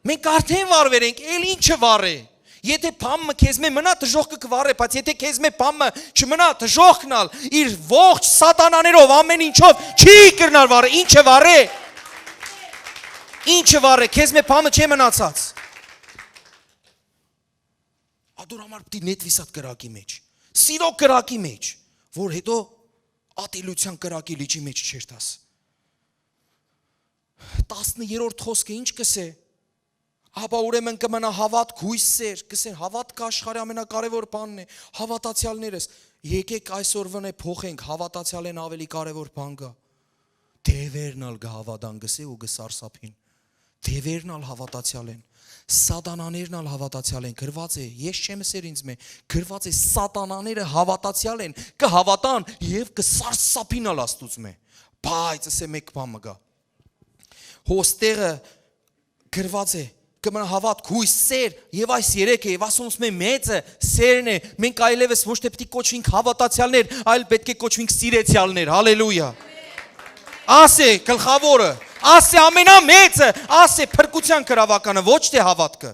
Մենք արդեն վառվել ենք, էլ ինչը վառե։ Եթե փամը քեզ մե մնա, դժողքը կվառե, բայց եթե քեզ մե փամը չմնա, դժողքնալ, իր ողջ սատանաներով, ամեն ինչով չի կրնար վառե, ինչը վառե։ Ինչը վառե, քեզ մե փամը չէ մնացած։ Ադուր համար պիտի նետվիս այդ կրակի մեջ։ Սիրո կրակի մեջ, որ հետո ատելության կրակի լիճի մեջ չերտաս։ 10-րդ խոսքը ինչ կսե։ Ապա ուրեմն կմնա հավատք, հույս, սեր, կսեն հավատքը աշխարհի ամենակարևոր բանն է, հավատացյալներս։ Եկեք այսօրվան է փոխենք, հավատացյալեն ավելի կարևոր բան կա։ Դևերնալ գհավատան գսե ու գսարսափին։ Դևերնալ հավատացյալ են, սատանաներն ալ հավատացյալ են, գրված է, ես չեմ ասեր ինձ մե, գրված է սատանաները հավատացյալ են, կհավատան եւ կսարսափին ալ Աստուծո մե։ Բայց ասե մեկ բան մգա։ Հոստերը գրված է, կմնա հավատք, հույս, սեր եւ այս երեքը եւ ասոնց մե մեծը սերն է։ Մենք այլևս ոչ թե պիտի կոչվենք հավատացյալներ, այլ պետք է կոչվենք սիրեցյալներ։ Հալելույա։ Ասե գլխավորը, ասե ամենամեծը, ասե փրկության կրավականը, ոչ թե հավատքը։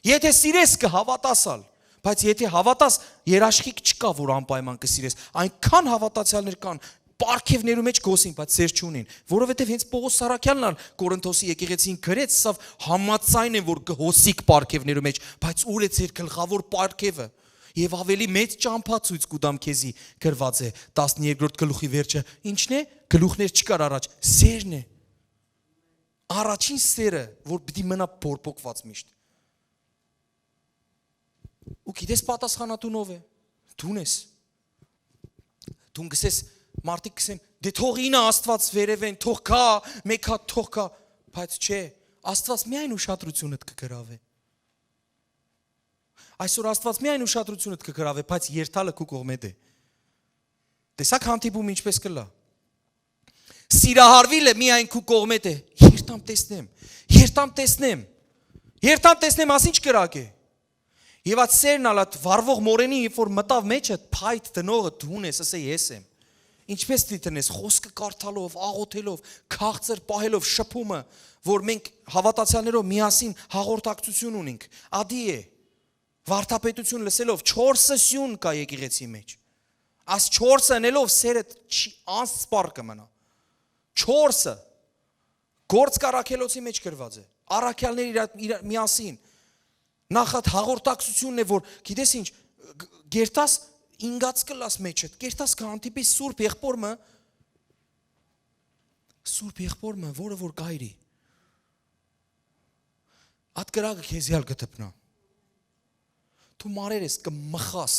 Եթե սիրես կհավատասալ, բայց եթե հավատաս, երաշխիք չկա, որ անպայման կսիրես։ Այնքան հավատացյալներ կան, պարգևներու մեջ գոսին, բայց սեր չունին, որովհետև հենց Պողոս Սարաքյանն ալ Կորինթոսի եկեղեցին գրեց, սա համաձայն են, որ գոսիկ պարգևներու մեջ, բայց ուր է ձեր գլխավոր պարգևը։ Եվ ավելի մեծ ճամփացույց կուտամ քեզի գրված է 12-րդ գլուխի վերջը, ինչն է, գլուխներ չկար առաջ, սերն է։ Առաջին սերը, որ պիտի մնա բորբոքված միշտ։ Ու գիտես պատասխանատուն ով է։ Դուն ես։ Դուն գսես մարդիկ գսեն, դե թող ինա Աստված վերևեն, թող գա, մեկ հատ թող գա, բայց չէ, Աստված միայն ուշադրությունդ կգրավե։ Այսօր Աստված միայն ուշադրությունդ կգրավե, բայց երթալը քու կողմեդ է։ Տեսակ հանդիպում ինչպես կլա։ Սիրահարվիլը միայն քու կողմեդ է։ Երթամ տեսնեմ, աս ինչ կրակ է։ Եվ այդ սերն ալ այդ վառվող մորենի, երբ որ մտավ մեջը, փայտ տնողը դուն ես, ասե ես եմ։ Ինչպես դիտնես, խոսքը կարդալով, աղոթելով, քաղցր պահելով, շփումը, որ մենք հավատացյալներով միասին հաղորդակցություն ունենք, ադի է, վարդապետություն լսելով, 4 սյուն կա եկեղեցի մեջ, աս 4-ը ընելով սերը անսպար կմնա, 4-ը, գործ կարաքելոցի մեջ գրված է, առաքյալներ միասին, նախ այդ հաղորդակցությունն է, որ գիտես ինչ, գերտաս ինգած կլաս մեջդ, գերտաս կհանդիպի Սուրբ եղբորը, որը որ գայրի, այդ կրակը քեզի ալ կտպնա, դու մարեր ես կմխաս,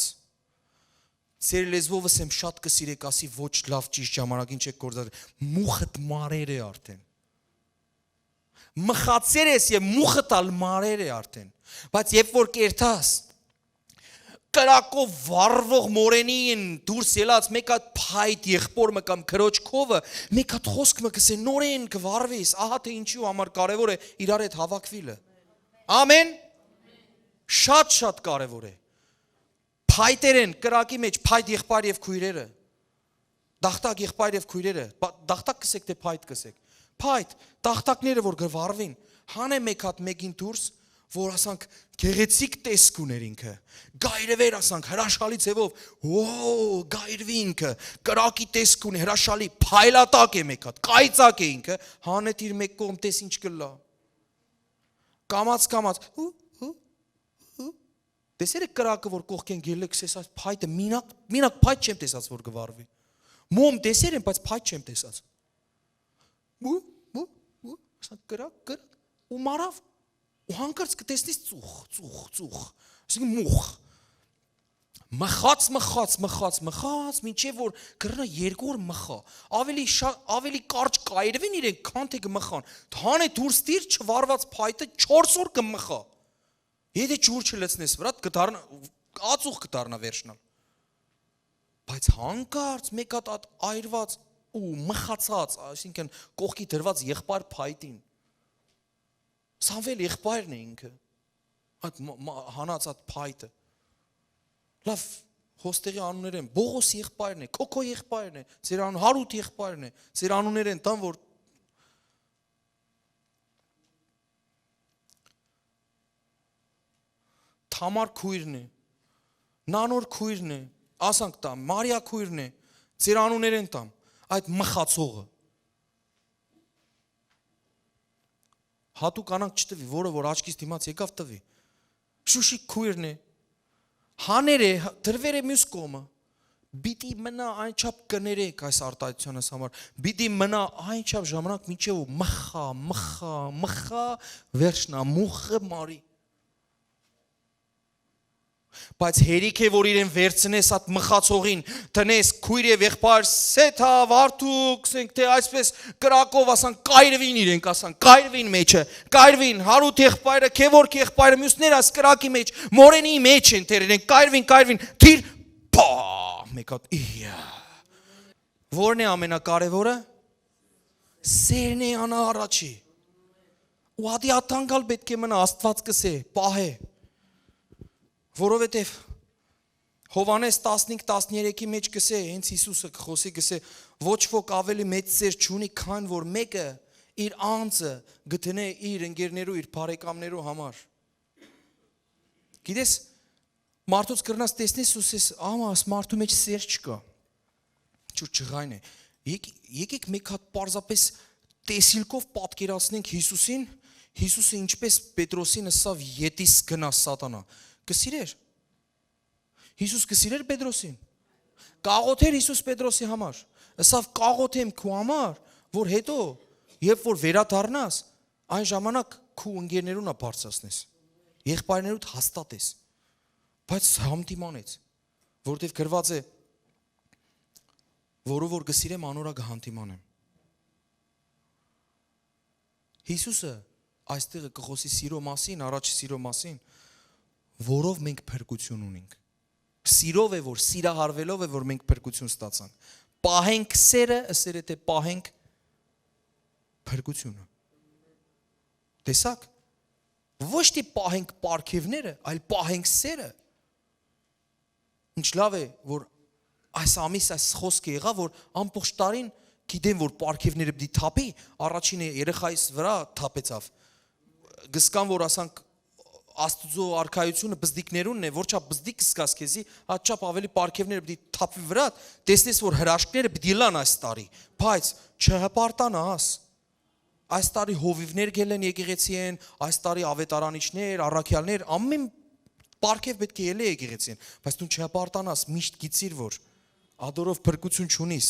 ծեր լեզվովս եմ շատ կսիրեք, ասի ոչ լավ ճիշտ ժամանակին չեք գործած, մուխըտ մարեր է արդեն, մխացեր ես և մուխըտ ալ մարեր է արդեն, բայց երբ որ կերթաս, կրակով վառվող մորենին դուրս ելած մեկ հատ փայտ եղբորը կամ քրոջ քովը մեկ հատ խոսքը կսե նորեն կվառվես, ահա թե ինչու համար կարևոր է իրար հետ հավաքվելը։ Ամեն։ Շատ կարևոր է։ Փայտերեն կրակի մեջ փայտ եղբայր եւ քույրերը։ Դախտակ եղբայր եւ քույրերը, դախտակ կսեք թե փայտ կսեք։ Փայտ, դախտակները որ գվառվին, հանե մեկ հատ մեկին դուրս որ ասանք գեղեցիկ տեսք ուներ ինքը, գայրվեր ասանք հրաշալի ձևով, գայրվի ինքը, կրակի տեսք ունի, հրաշալի, փայլատակ է մեկ հատ, կայծակ է ինքը, հանետ իր մեկ կողմ տես ինչ կլա, կամաց, տեսեր է կրակը, որ կողքեն գելը կսես այս փայտը, մինակ փայտ չեմ տեսած, որ գվարվի, մոմ տեսեր եմ, բայց փայտ չեմ տեսած, կրակ, ու մարավ, ու հանկարծ կտեսնես ծուխ, ասենք մուխ, մխաց, մինչև որ կրնա 2 օր մխա, ավելի կարճ կայրվին իրենք, քան թե կմխան, հան է դուրս տիր չվարված փայտը 4 օր կմխա, եթե ջուր չլցնես վրա, ածուխ կդառնա վերջնալ, բայց հանկարծ մեկ հատ այրված ու մխացած, այսինքն կողքի դրված եղբայր փայտին, Սամվել եղբայրն է ինքը, այդ հանած այդ փայտը, լավ հոստեղի անուներ են, Բողոս եղբայրն է, Քոքո եղբայրն է, ձեր անուն Հարութ եղբայրն է, ձեր անուներ են տան, որ Թամար քույրն է, Նանոր քույրն է, ասանք տամ, Մարիա քույրն է, ձեր անուներ են տամ, այդ մխացողը, Հատուկ անանք չտվի, որը որ աչքից դիմաց եկավ տվի։ Շուշի քույրն է։ Հաներ է, դրվեր է մյուս կողմը։ Բիտի մնա այնչափ կներեք այս արտահայտությունս համար։ Բիտի մնա այնչափ ժամանակ մինչև մխա վերջնա մուխը մարի։ Բայց հերիք է որ իրեն վերցնես այդ մխացողին, տնես քույր եւ եղբայր, սեթա վարդուկ, ասենք թե այսպես կրակով ասան կայրվին իրենք, ասան կայրվին մեջը, կայրվին հարուտ եղբայրը, քեվորք եղբայրը, մյուսները աս կրակի մեջ, մորենի մեջ են թեր իրենք, կայրվին, թիր, փա, մեկ հատ իյա։ Որն է ամենակարևորը։ Սերն է անա առաջի։ Ու հատի ատանգալ պետք է մնա Աստված կսե, պահե։ Որովհետև Հովանես 15-13-ի մեջ կսե, հենց Հիսուսը կխոսի կսե, ոչ ոք ավելի մեծ սեր չունի, քան որ մեկը իր անձը գտնե իր ընկերներու, իր բարեկամներու համար։ Գիտես, մարդուց կրնաս տեսնես ու ասես, աս մարդու մեջ սեր չկա։ Ճուր ջղայն է։ Եկեք մեկ հատ պարզապես տեսիլքով պատկերացնենք Հիսուսին, Հիսուսը ինչպես Պետրոսին ասավ, ետիս գնա սատանա։ Կսիրեր։ Հիսուս կսիրեր Պետրոսին։ Կաղոթեր Հիսուս Պետրոսի համար։ Ասավ կաղոթեմ քու համար, որ հետո երբ որ վերադառնաս, այն ժամանակ քու ընկերներուն բարձրացնես։ Եղբայրներուդ հաստատես։ Բայց հանդիմանեց, որտեվ գրված է, որով որ կսիրեմ անորա կհանդիմանեմ։ Հիսուսը այստեղ կխոսի սիրո մասին, առաջ սիրո մասին, որով մենք փրկություն ունենք։ Սիրով է որ, սիրահարվելով է որ մենք փրկություն ստացանք։ Պահենք սերը, ասերը թե պահենք փրկությունը։ Տեսակ։ Ոչ թե պահենք պարգևները, այլ պահենք սերը։ Ինչ լավ է, որ այս ամիս այս խոսքը եղա, որ ամբողջ տարին գիտեմ, որ պարգևները պիտի թափի, առաջինը երեխայիս վրա թափեցավ։ Գսկան, որ ասանք Աստուծո արքայությունը բզդիկներունն է, որչափ բզդիկ սկաս քեզի, հատչափ ավելի պարգևները պիտի թափվի վրա, տեսնես որ հրաշքները պիտի լան այս տարի, բայց չհպարտանաս։ Այս տարի հովիվներ գելեն եկեղեցի են, այս տարի ավետարանիչներ, առաքյալներ, ամեն պարգև պետք է ելե եկեղեցի են, բայց դու չհպարտանաս, միշտ գիտիր որ ադորով փրկություն չունիս։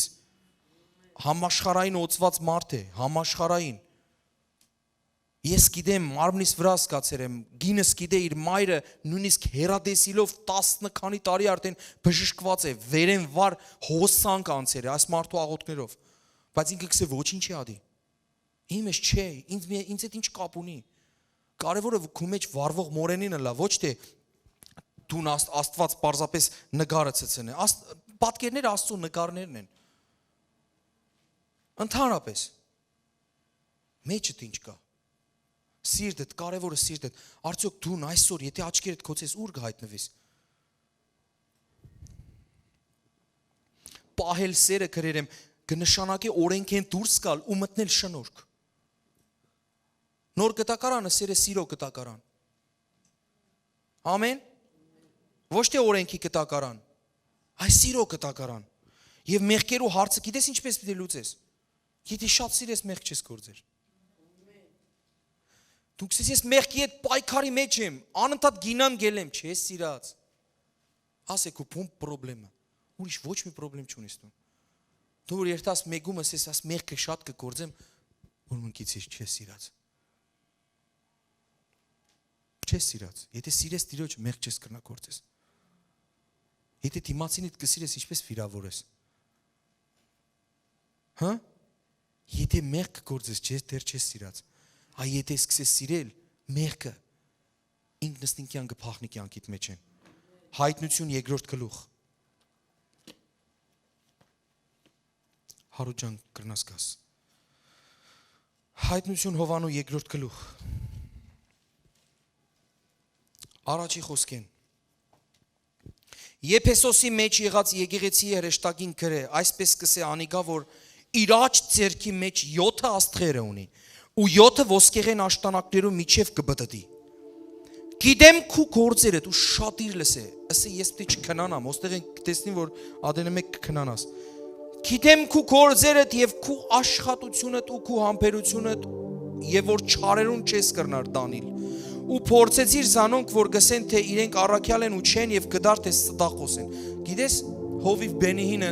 Համաշխարհային օծված մարդ է, համաշխարհային։ Ես գիտեմ, մարմնիս վրա սկացեր եմ, գինս գիտե իր մայրը նույնիսկ հերադեսիլով 10 քանի տարի արդեն բժշկված է, վերեն վար հոսանք անցեր է, այս մարդու աղոթքներով, բայց ինքը կսե ոչինչ չի ադի, իմես չէ, ինձ հետ ինչ կապ ունի, կարևորը քու մեջ վարվող մորենին լա, ոչ թե դու Աստված պարզապես նկարը ցցնե, պատկերները Աստծո նկարներն են, ընդհանրապես, մեջդ ինչ կա, Սիրտդ, կարևորը սիրտդ, արդյոք դու այսօր, եթե աչքերդ քոցես, ուր կհայտնվես։ Պահել սերը գրերեմ, կնշանակի օրենքեն դուրս գալ ու մտնել շնորհք։ Նոր կտակարանը սերը սիրո կտակարան։ Ամեն։ Ոչ թե օրենքի կտակարան, այ սիրո կտակարան։ Եվ մեղքերու հարցը գիտես ինչպես պիտի լուծես։ Եթե շատ սիրես մեղք չես գործեր։ Դու կսես ես մեղքի հետ պայքարի մեջ եմ, անընդհատ գինամ գելեմ, չես սիրած։ Ասեք ու փում պրոբլեմը։ Ուրիշ ոչ մի պրոբլեմ չունես դու։ Դու որ երթաս մեգում ասես, աս մեղքը շատ կգործեմ, որ մնքիցից չես սիրած։ Չես սիրած։ Եթե սիրես Տիրոջ, մեղք չես կրնա գործես։ Եթե դիմացինիդ կսիրես, ինչպես վիրավորես։ Հա? Եթե մեղք կգործես, դեռ չես սիրած։ Այ եթե սկսես սիրել, մեղքը ինքնստինքյան կփախնի կյանքիդ մեջ են։ Հայտնություն երկրորդ գլուխ։ Հարուջան կրնաս գաս։ Հայտնություն Հովանու երկրորդ գլուխ։ Առաջի խոսքեն։ Եփեսոսի մեջ եղած եկեղեցի հրեշտակին գրե, այսպես կսե անիկա, որ իր աջ ձեռքի մեջ 7 աստղեր ունի։ Ու 7 ոսկեղեն աշտանակներու միջև կբտտի։ Գիտեմ քու գործերդ ու շատ իր լսե, ասե ես պիտի չքնանամ, ոստեղ են տեսնի որ ադենը մեկ կքնանաս։ Գիտեմ քու գործերդ եւ քու աշխատությունդ ու քու համբերությունդ եւ որ չարերուն չես կրնար տանիլ։ Ու փորձեցիր զանոնք, որ գսեն, թե իրենք առաքյալ են ու չեն եւ գդար թե ստախոս են։ Գիտես, Հովիվ Բենիհինը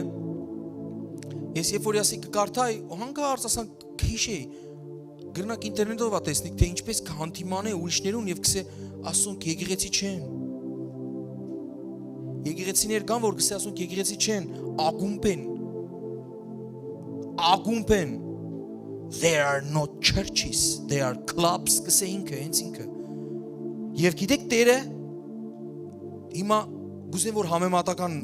ես երբ որ ասի կկարդայի, հանգարց ասան քիշեի, գրնակ ինտերնետով ա տեսնիկ, թե ինչպես կհանդիմանե ուրիշներուն եւ կսե ասոնք եկեղեցի չեն։ Եկեղեցիներ կան, որ կսե ասոնք եկեղեցի չեն, ագումբ են։ There are not churches, there are clubs, կսե ինքը, հենց ինքը։ Եվ գիտեք Տերը հիմա գուզեմ որ համեմատական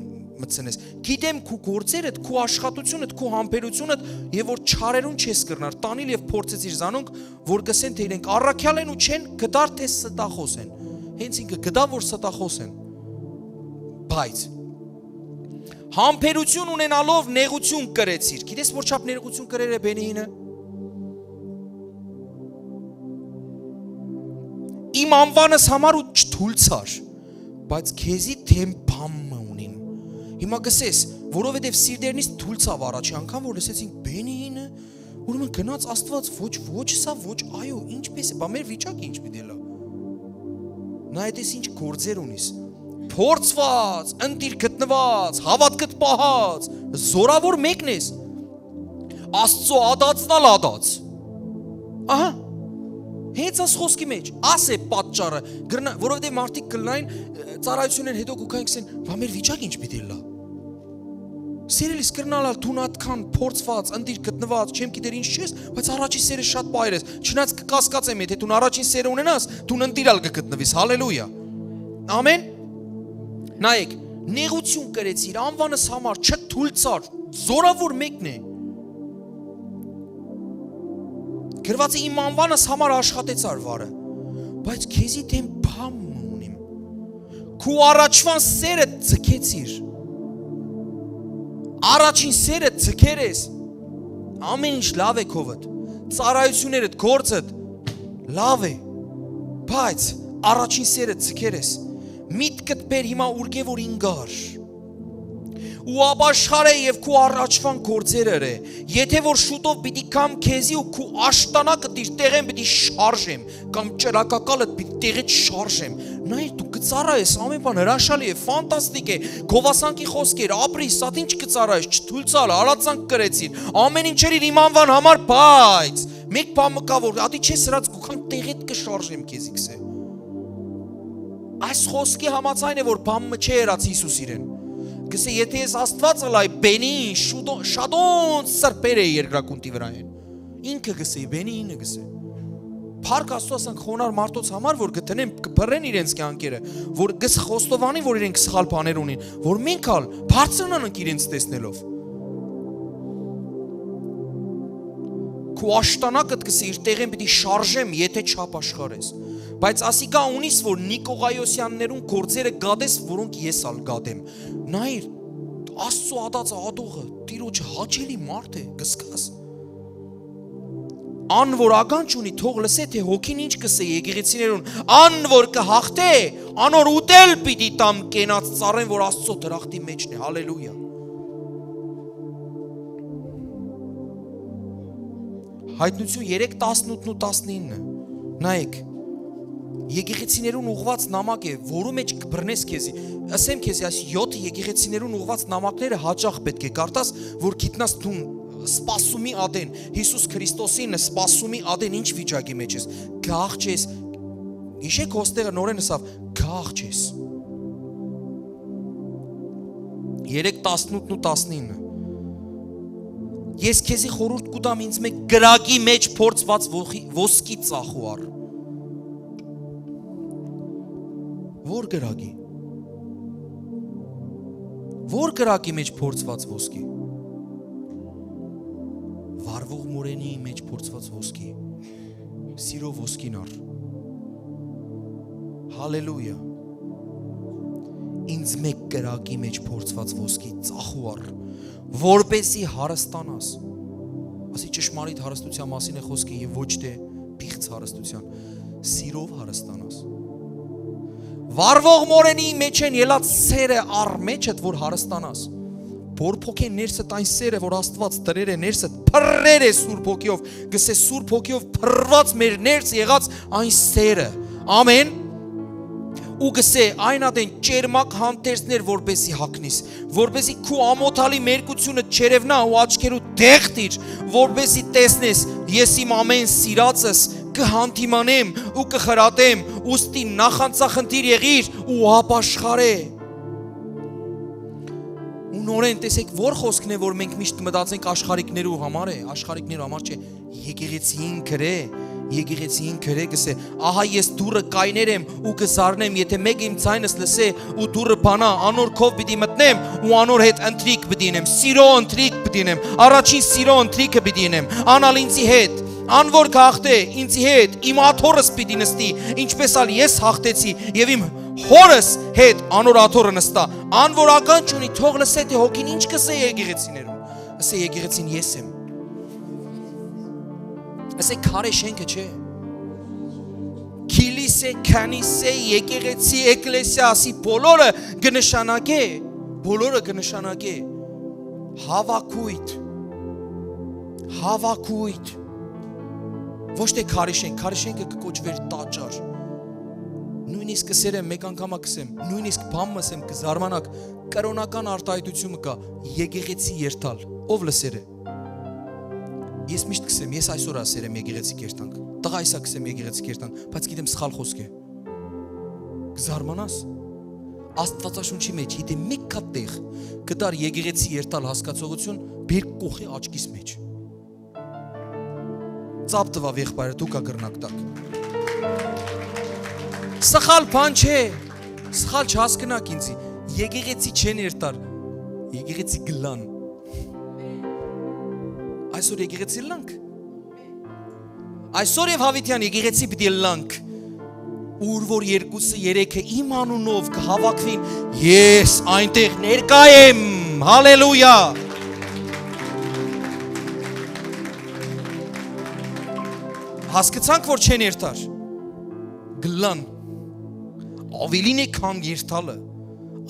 մտցնես։ Գիտեմ քու գործերդ, քու աշխատությունդ, քու համբերությունդ եւ որ չարերուն չես կրնար, տանիլ եւ փորձեցիր զանոնք, որ գսեն թե իրենք առաքյալ են ու չեն, գդար թե ստախոս են։ Հենց ինքը գդա որ ստախոս են։ Բայց համբերություն ունենալով նեղություն կրեցիր։ Գիտես որ չափ նեղություն կրեր է Բենիհինը։ Իմ անվանս համար ու չթուլցար, բայց քեզի թեմ բամը ունին։ Հիմա գսես, որովհետև սիրտերնից թուլցավ առաջի անգամ, որ լսեցինք Բենիհինը, ուրեմն գնաց Աստված ոչ սա, ոչ այո, ինչպես է, բա մեր վիճակը ինչ պիտի լա։ Նա այդպես ինչ գործեր ունիս։ Փորձված, ընտիր գտնված, հավատքդ պահած, զորավոր մեկն ես։ Աստծո ադածնալ ադած։ Ահա Հենց աս խոսքի մեջ, աս է պատճառը, որովհետև մարդիկ կլնային ծառայություններ հետո կուքային կսեն, բա մեր վիճակ ինչ պիտի լա։ Սիրելիս կրնալալ դու նատքան փորձված, ընտիր գտնված, չեմ գիտեր ինչ չես, բայց առաջի սերը շատ բայր ես, չնայած կկասկածեմ, եթե դու առաջին սերը ունենաս, դու ընտիրալ կգտնվիս, հալելույա։ Ամեն։ Նայեք, նեղություն կրեցիր, անվանս համար չթուլցար, զորավոր մեկն է։ Գրված է իմ անվանս համար աշխատեցար վարը, բայց քեզի դեմ բամ ունիմ, քու առաջվան սերը ձգեցիր, առաջին սերը ձգեր ես, ամեն ինչ լավ է քովդ, ծառայություններդ, գործդ, լավ է, բայց առաջին սերը ձգեր ես, միտքդ բեր հիմա ուրգե որ ինգար, ու ապաշխար է եւ քու առաջվան գործերը եթե որ շուտով պիտի կամ քեզի ու քու աշտանակը դիր տեղեն պիտի շարժեմ կամ ճրակակալը պիտի տեղից շարժեմ նայր դու կծառայես ամեն բան հրաշալի է ֆանտաստիկ է գովասանքի խոսքեր ապրի սա ինչ կծառայես չթույլցալ արածանք կրեցին ամեն ինչեր իր իմ անվան համար բայց մեկ բան կա որ ադի չես հրած գուքան տեղեդ կշարժեմ քեզի կսե այս խոսքի համաձայն է որ բամը չէ հրած Հիսուս իրեն Գսե եթե ես Աստվածը լայ բենի շադոն սրբեր է երկրակունտի վրա են ինքը գսե բենինը գսե Փառք Աստծո ասանք խոնար մարդոց համար որ գտնեն կբռեն իրենց կյանքերը որ գս խոստովանի որ իրենք սխալ բաներ ունին որ մենք ալ բարձրանանք իրենց տեսնելով Քու աշտանակդ գսե իր տեղեն պիտի շարժեմ եթե չապաշխարես Բայց ասիկա ունիս, որ Նիկողայոսյաններուն գործերը գադես, որոնք ես ալ գադեմ։ Նայր, Աստծո ադածը ադողը, տիրոջը հաճելի մարդ է, գսկաս։ Ան որ ականջ ունի, թող լսե, թե հոգին ինչ կսե եկեղեցիներուն, ան որ կհաղթե, անոր ուտել պիտի տամ կենաց ծառեն, որ Աստծո դրախտի մեջն է, հալելույա։ Հայտնություն 3:18 ու 19, նայեք, Եկեղեցիներուն ուղված նամակ է, որու մեջ կբռնես քեզի։ Ասեմ քեզի այս 7 եկեղեցիներուն ուղված նամակները հաճախ պետք է կարդաս, որ գիտնաս դու սպասումի ադեն, Հիսուս Քրիստոսին սպասումի ադեն ինչ վիճակի մեջ ես։ Գաղ չես։ Իշեք հոստեղը նորեն ասավ, գաղ չես։ 3:18 ու 19 Ես քեզի խորհուրդ կուտամ ինձ մեկ գրագի մեջ փորձված ոսկի ծախու առ Որ գրագի Որ գրագի մեջ փորձված ոսկի Վարվող մորենի մեջ փորձված ոսկի Սիրով ոսկին առ Հալելույա Ինձ մեկ գրագի մեջ փորձված ոսկի ծախու առ Որպեսի հարստանաս Ասի ճշմարիտ հարստության մասին է խոսքը եւ ոչ թե պիղծ հարստության Սիրով հարստանաս Վարվող մորենի մեջ են ելած սերը առ մեջդ, որ հարստանաս, բորփոքեն ներսդ այն սերը, որ Աստված դրեր է ներսդ, փռեր է Սուրբ Հոգիով, գսե Սուրբ Հոգիով փռված մեր ներս եղած այն սերը։ Ամեն։ Ու գսե այն ադեն ճերմակ հանդերձներ որբեսի հակնիս, որբեսի քու ամոթալի մերկությունը չերևնա ու աչքերու դեղտիր, որբեսի տեսնես ես իմ ամեն սիրածս կհանդիմանեմ ու կխրատեմ, ուստի նախանցախնդիր եղիր ու ապաշխարե։ Ու նորեն տեսեք որ խոսքն է, որ մենք միշտ մտածենք աշխարհիկներու համար է, աշխարհիկներու համար չէ, եկեղեցին գրե, եկեղեցին գրե գսե, ահա ես դուրը կայներեմ ու կզարնեմ, եթե մեկ իմ ցայնս լսե ու դուրը բանա, անոր քով պիտի մտնեմ ու անոր հետ ընթրիկ պիտի նեմ, սիրո ընթրիկ պիտի նեմ, առաջին սիրո ընթրիկը պիտի նեմ, անալ ինձի հետ, անոր կհաղթե ինձի հետ, իմ աթոռս պիտի նստի, ինչպես ալ ես հաղթեցի եւ իմ հորս հետ անոր աթոռը նստա, անոր ականջ ունի, թող լսե թե հոգին ինչ կսե եկեղեցիներում, ասե եկեղեցին ես եմ, ասե քարե շենքը չէ, քիլիսե, քանիսե, եկեղեցի, էկլեսիա, ասի բոլորը կնշանակե, հավաքույթ, ոչ թե քարի շենքը կկոչվեր տաճար, նույնիսկ կսերեմ, մեկ անգամա կսեմ, նույնիսկ բամս եմ կզարմանակ, կրոնական արտահայտությունը կա, եկեղեցի երթալ, ով լսեր է, ես միշտ կսեմ, ես այսօր ասեր եմ եկեղեցի կերտանք, տղա այսա կսեմ եկեղեցի կերտանք, բայց գիտեմ սխալ խոսք է, կզարմանաս, Աստվածաշունչի մեջ, եթե մի կատեղ կդար եկեղեցի երթալ հասկացողություն, բեր կողի աչքիս մեջ, ծապ տվավ եղբայրը, դու կա կրնակ տակ, սխալ բան չէ, սխալ չհասկնակ ինձի, եկեղեցի չեն երթար, եկեղեցի գլան, այսօր եկեղեցի լանք, այսօր և հավիտյան եկեղեցի պիտի լանք, ուր որ երկուսը երեքը իմ անունով կհավաքվին, ես այնտեղ ներկա եմ, հալելույա, հասկացանք, որ չեն երթար, գլան, ավելին է քան երթալը,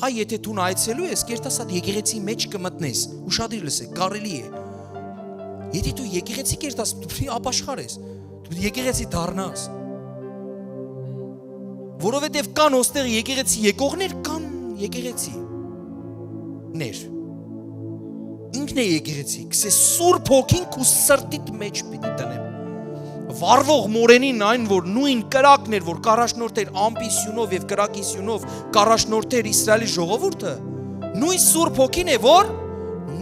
այ եթե դու այցելու ես, կերտասատ եկեղեցի մեջ կմտնես, ուշադիր լսեք, կարելի է, եթե դու եկեղեցի կերտաս, դու պիտի ապաշխարես, դու պիտի եկեղեցի դառնաս, որովհետև կան ոստեղ եկեղեցի եկողներ, կան եկեղեցի ներ, ինքն է եկեղեցի, կսե Սուրբ Հոգին քու սրտիդ մեջ պիտի տնեմ, վարվող մորենին այն, որ նույն կրակն էր, որ կարաշնորթեր ամպիսյունով և կրակիսյունով կարաշնորթեր Իսրայելի ժողովուրդը, նույն Սուրբ Հոգին է, որ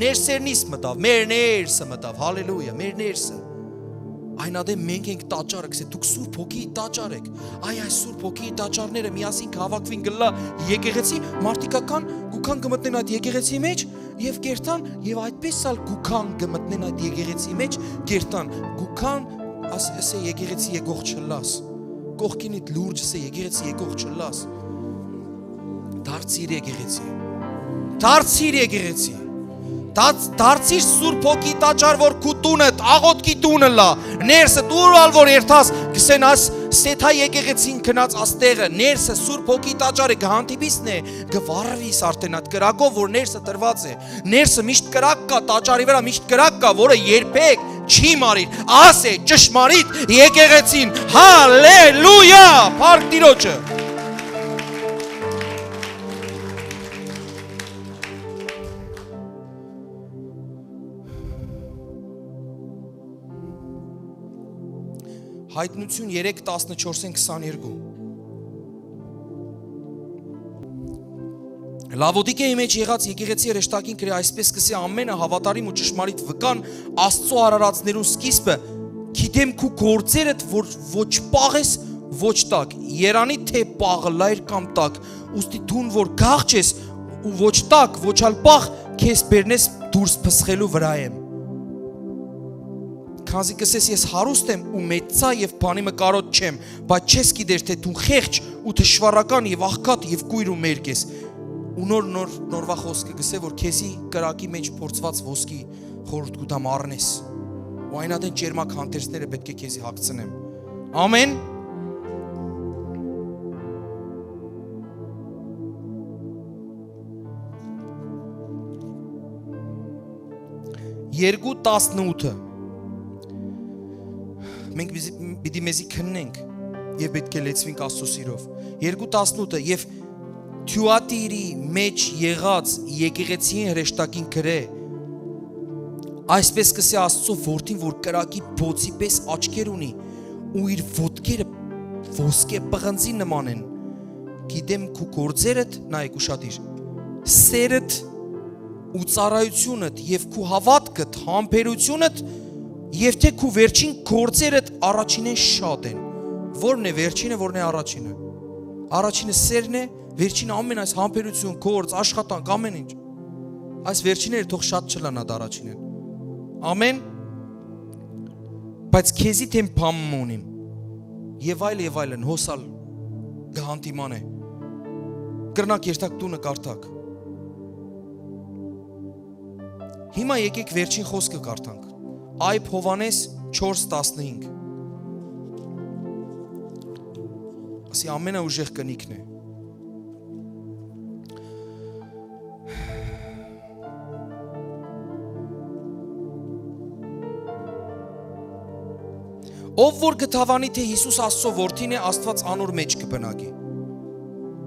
ներսերնից մտավ, մեր ներսը մտավ, հալելույա, մեր ներսը, այն ադեմ մենք ենք տաճարը, կսե դուք Սուրբ Հոգիի տաճար եք, այս Սուրբ Հոգիի տաճարները միասին կհավաքվին գլա եկեղեցի, մարդիկական գուքան կմտնեն այդ եկեղեցի մեջ և կերտան, և այդպես ալ գուքան կմտնեն այդ եկեղեցի մեջ, կերտան, գուքան ասե եկեղեցի եկող չլաս, կողքինիդ լուրջ ասե եկեղեցի եկող չլաս, դարձիր եկեղեցի, դարձիր Սուրբ Հոգի տաճար, որ քու տունդ, աղոտքի տունը լա, ներսը դուրալ որ երթաս, կսեն աս սեթա եկեղեցին կնած աստեղը, ներսը Սուրբ Հոգի տաճարը գհանդիպիսն է, գվարվիս արդեն այդ կրակով, որ ներսը տրված է, ներսը միշտ կրակ կա, տաճարի վրա միշտ կրակ կա, որը երբեք չի մարիր, աս է ճշմարիտ եկեղեցին, հալելույա, փառք Տիրոջը։ Հայտնություն 3:14-22 Լավոդիկեի մեջ եղած եկեղեցի հրեշտակին գրի այսպես կսի ամենը հավատարիմ ու ճշմարիտ վկան Աստծո արարածներուն սկիզբը գիտեմ քու գործերդ որ ոչ պաղ ես ոչ տակ երանի թե պաղը լայր կամ տակ ուստի դուն որ գաղջ ես ու ոչ տակ ոչ ալ պաղ քեզ բերնես դուրս փսխելու վրա եմ Քանզի կսես ես հարուստ եմ ու մեծա և բանի մը կարոտ չեմ, բայց չես գիտեր թե դու խեղճ ու թշվառական և աղքատ և կույր ու մերկ ես։ Ու նորվա խոսքը գսե, որ քեզի կրակի մեջ փորձված ոսկի խորհուրդ կուտամ առնես։ Ու այն ադեն ճերմակ հանդերձները պետք է քեզի հագցնեմ։ Ամեն։ 2:18 Մենք պիտի մեզի քննենք եւ պետք է լեցվենք Աստծո սիրով 2:18 եւ Թյուատիրի մեջ եղած եկեղեցին հրեշտակին գրե Այսպես կսի Աստծո որդին որ կրակի բոցի պես աչքեր ունի ու իր ոտքերը ոսկե պղնձի նման են Գիտեմ քու գործերդ նայեք ուշադիր սերդ ու ծառայությունդ եւ քու հավատքդ համբերությունդ եւ թե քու վերջին գործերդ առաջինեն շատ են Որն է վերջինը որն է առաջինը Առաջինը սերն է վերջինը ամեն այս համբերություն գործ աշխատանք ամեն ինչ Այս վերջինները թող շատ չլանա դա առաջինը Ամեն Բայց քեզի թեմ բամում ունիմ Եվ այլն հոսալ գահանտիման է Կրնակ երթակ տունը կարդակ Հիմա եկեք վերջին խոսքը կարդանք Այբ Հովանես 4:15 Ասի ամենաուժեղ կնիքն է Ով որ գտավանի թե Հիսուս Աստծո որդին է Աստված անոր մեջ կբնակի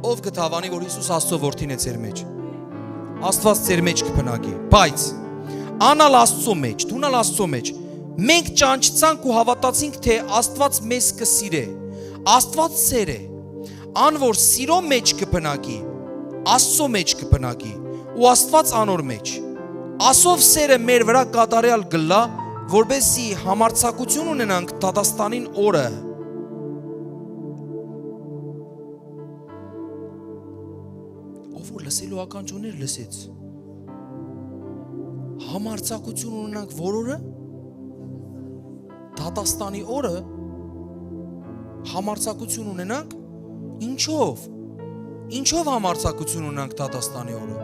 Ով գտավանի որ Հիսուս Աստծո որդին է ձեր մեջ Աստված ձեր մեջ կբնակի Բայց անալ Աստծո մեջ դունալ Աստծո մեջ Մենք ճանչցանք ու հավատացինք թե Աստված մեզ կսիրե Աստված սեր է Ան որ սիրո մեջ կբնակի Աստծո մեջ կբնակի ու Աստված անոր մեջ Ասով սերը մեր վրա կատարյալ գլա որբեսի համարձակություն ունենանք դատաստանին օրը Ով որ լսելու ականջուներ լսեց Համարձակություն ունենանք որ օրը դատաստանի օրը Համարձակություն ունենանք Ինչով համարձակություն ունենանք դատաստանի օրը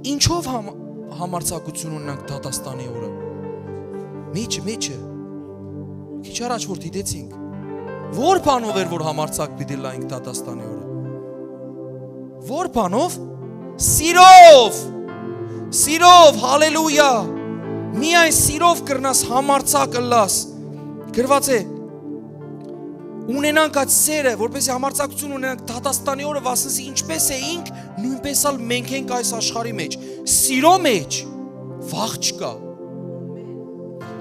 Ինչով համարձակություն ունենանք դատաստանի օրը Մեջը Քիչ առաջ որ դիտեցինք Որ բանով էր որ համարձակ պիտի լայինք դատաստանի օրը Որ բանով Սիրով հալելույա Միայն սիրով կրնաս համարձակ ըլլաս Գրված է Ունենանք այդ սերը, որպեսզի համարձակություն ունենանք դատաստանի օրը, վասնզի ինչպես էինք, նույնպես էլ մենք ենք այս աշխարհի մեջ։ Սիրո մեջ վախ չկա։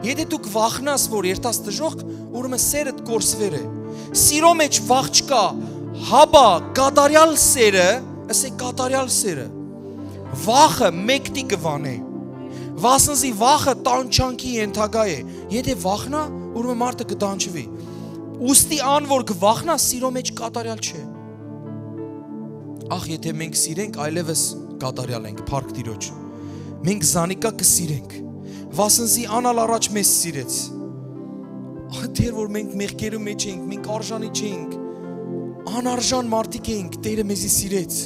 Եթե դուք վախնաս, որ երթաս դժոխք, ուրեմն սերդ կորսվեր է։ Սիրո մեջ վախ չկա։ Հաբա կատարյալ սերը, ասե կատարյալ սերը։ Վախը մեկտի կվանե։ Վասնզի վախը տանջանքի ենթակա է։ Եթե վախնա, ուրեմն մարդը կտանջվի։ Ուստի ան որ կվախնա սիրո մեջ կատարյալ չէ։ Ախ եթե մենք սիրենք այլևս կատարյալ ենք փառք Տիրոջ։ Մենք զանիկա կսիրենք։ Վասնզի անալ առաջ մեզ սիրեց։ Դեր որ մենք մեղքերի մեջ ենք, մենք արժանի չենք։ Անարժան մարդիկ ենք, Տերը մեզի սիրեց։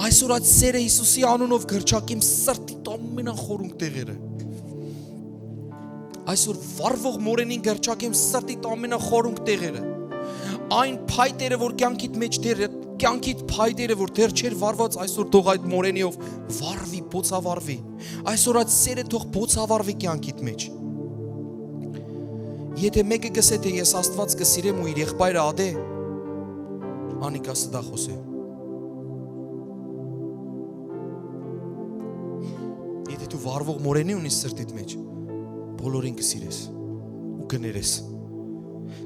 Այսօր այդ սերը Հիսուսի անունով գրչակիմ սրտի ամենախորունկ տեղերը։ Այսօր վարվող մորենին գրչակեմ սրտի ամենախորունկ տեղերը։ Այն փայտերը, որ կյանքիդ մեջ դեր, կյանքիդ փայտերը, որ դեր չեր վարված, այսօր թող այդ մորենիով վարվի, բոցավարվի։ Այսօր այդ սերը թող բոցավարվի կյանքիդ մեջ։ Եթե մեկը գսե թե ես Աստված կսիրեմ ու իր եղբայրը ադե, անիկա սդախոս է։ Եթե դու վարվող մորենի ունիս սրտիդ մեջ, բոլորին կսիրես ու կներես։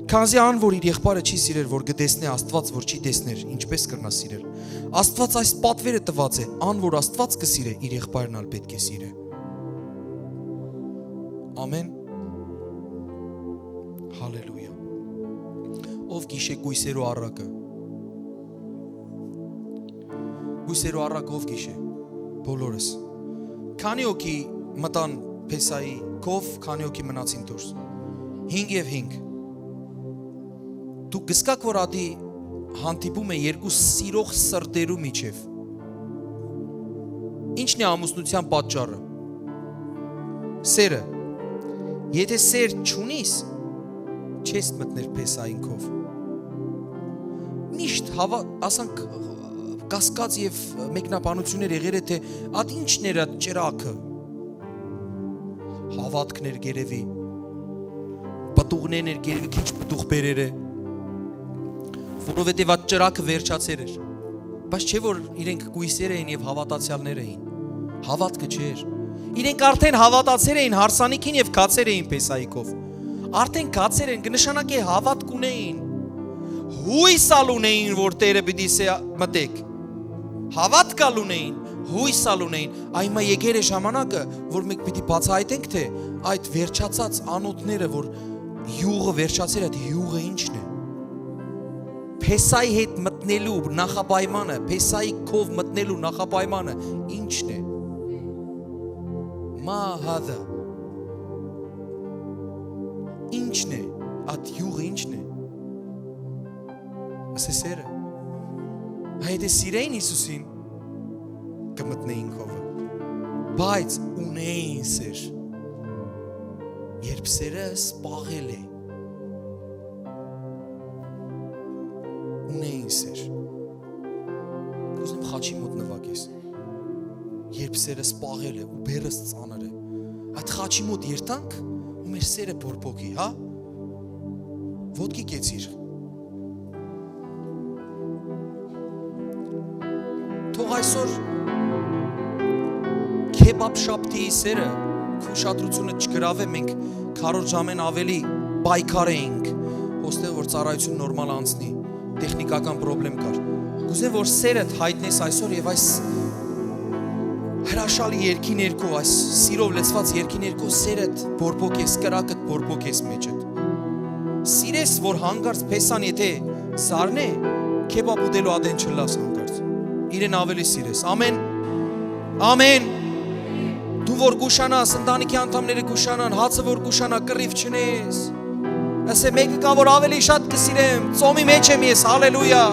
Քանզի ան որ իր եղբայրը չի սիրել, որ կտեսնի Աստված, որ չի տեսներ, ինչպես կրնա սիրել։ Աստված այս պատվերը տված է, ան որ Աստված կսիրե, իր եղբայրն ալ պետք է սիրե։ Ամեն։ Հալելույա։ Ով գիշե գույսերու առակը։ Գույսերու առակը ով գիշե։ Բոլորս։ Քանի օքի մտան Փեսայի կով քանի օքի մնացին դուրս 5 եւ 5 Դուք գսկաք որ ադի հանդիպում է երկու սիրող սրտերու միջև Ինչն է ամուսնության պատճառը Սերը Եթե սեր չունիս չես մտներ Փեսային կով Միշտ ասանք կասկած եւ մեկնաբանություններ եղել է թե ատ ինչն էր այդ ճրակը հավատքներ գերեվի պատուղներն էր գերեվի քիչ պատուղ բերեր է որովհետեւ այդ ճրակը վերջացեր էր բայց չէ որ իրենք գույսեր էին եւ հավատացյալներ էին հավատքը չէր իրենք արդեն հավատացել էին հարսանիքին եւ գացեր էին Պեսայիկով արդեն գացեր են կնշանակի հավատք ունեին հույս ունեին որ Տերը պիտի մտեք հավատք ունեին հույս ունեին այմա եկեր է ժամանակը որ մենք պիտի բացահայտենք թե այդ վերջացած անոթները որ յուղը վերջացել այդ յուղը ինչն է Պեսայի հետ մտնելու նախապայմանը Պեսայի քով մտնելու նախապայմանը ինչն է Մահադա Ինչն է այդ յուղը ինչն է Ասեսերը Այդ է սիրեին Հիսուսին կմտնեին քովը բայց ունեին սեր երբ սերը սպաղել է ունեին սեր Կուզեմ խաչի մոտ նվագես երբ սերը սպաղել է ու բերս ծանր է այդ խաչի մոտ երտանք ու մեր սերը բորբոքի հա ոտքի կեցիր թող այսօր քեբաբ շապտի սերը ուշադրությունը չգրավե մենք քարոր ժամեն ավելի պայքար էինք հոստեղ որ ծառայություն նորմալ անցնի տեխնիկական պրոբլեմ կար կուզեմ որ սերդ հայտնես այսօր եւ այս հրաշալի երկի ներքո այս սիրով լցված երկի ներքո սերդ բորբոքես կրակդ բորբոքես մեջդ սիրես որ հանգարց Պեսան եթե սարնե քեբաբ ուտելու ադեն չլաս հանգարց իրեն ավելի սիրես ամեն ամեն դու որ գուշանաս ընտանիքի անդամները գուշանան հացը որ գուշանա կռիվ չնես ասե մեկը կա որ ավելի շատ կսիրեմ ծոմի մեջ եմ ես հալելույա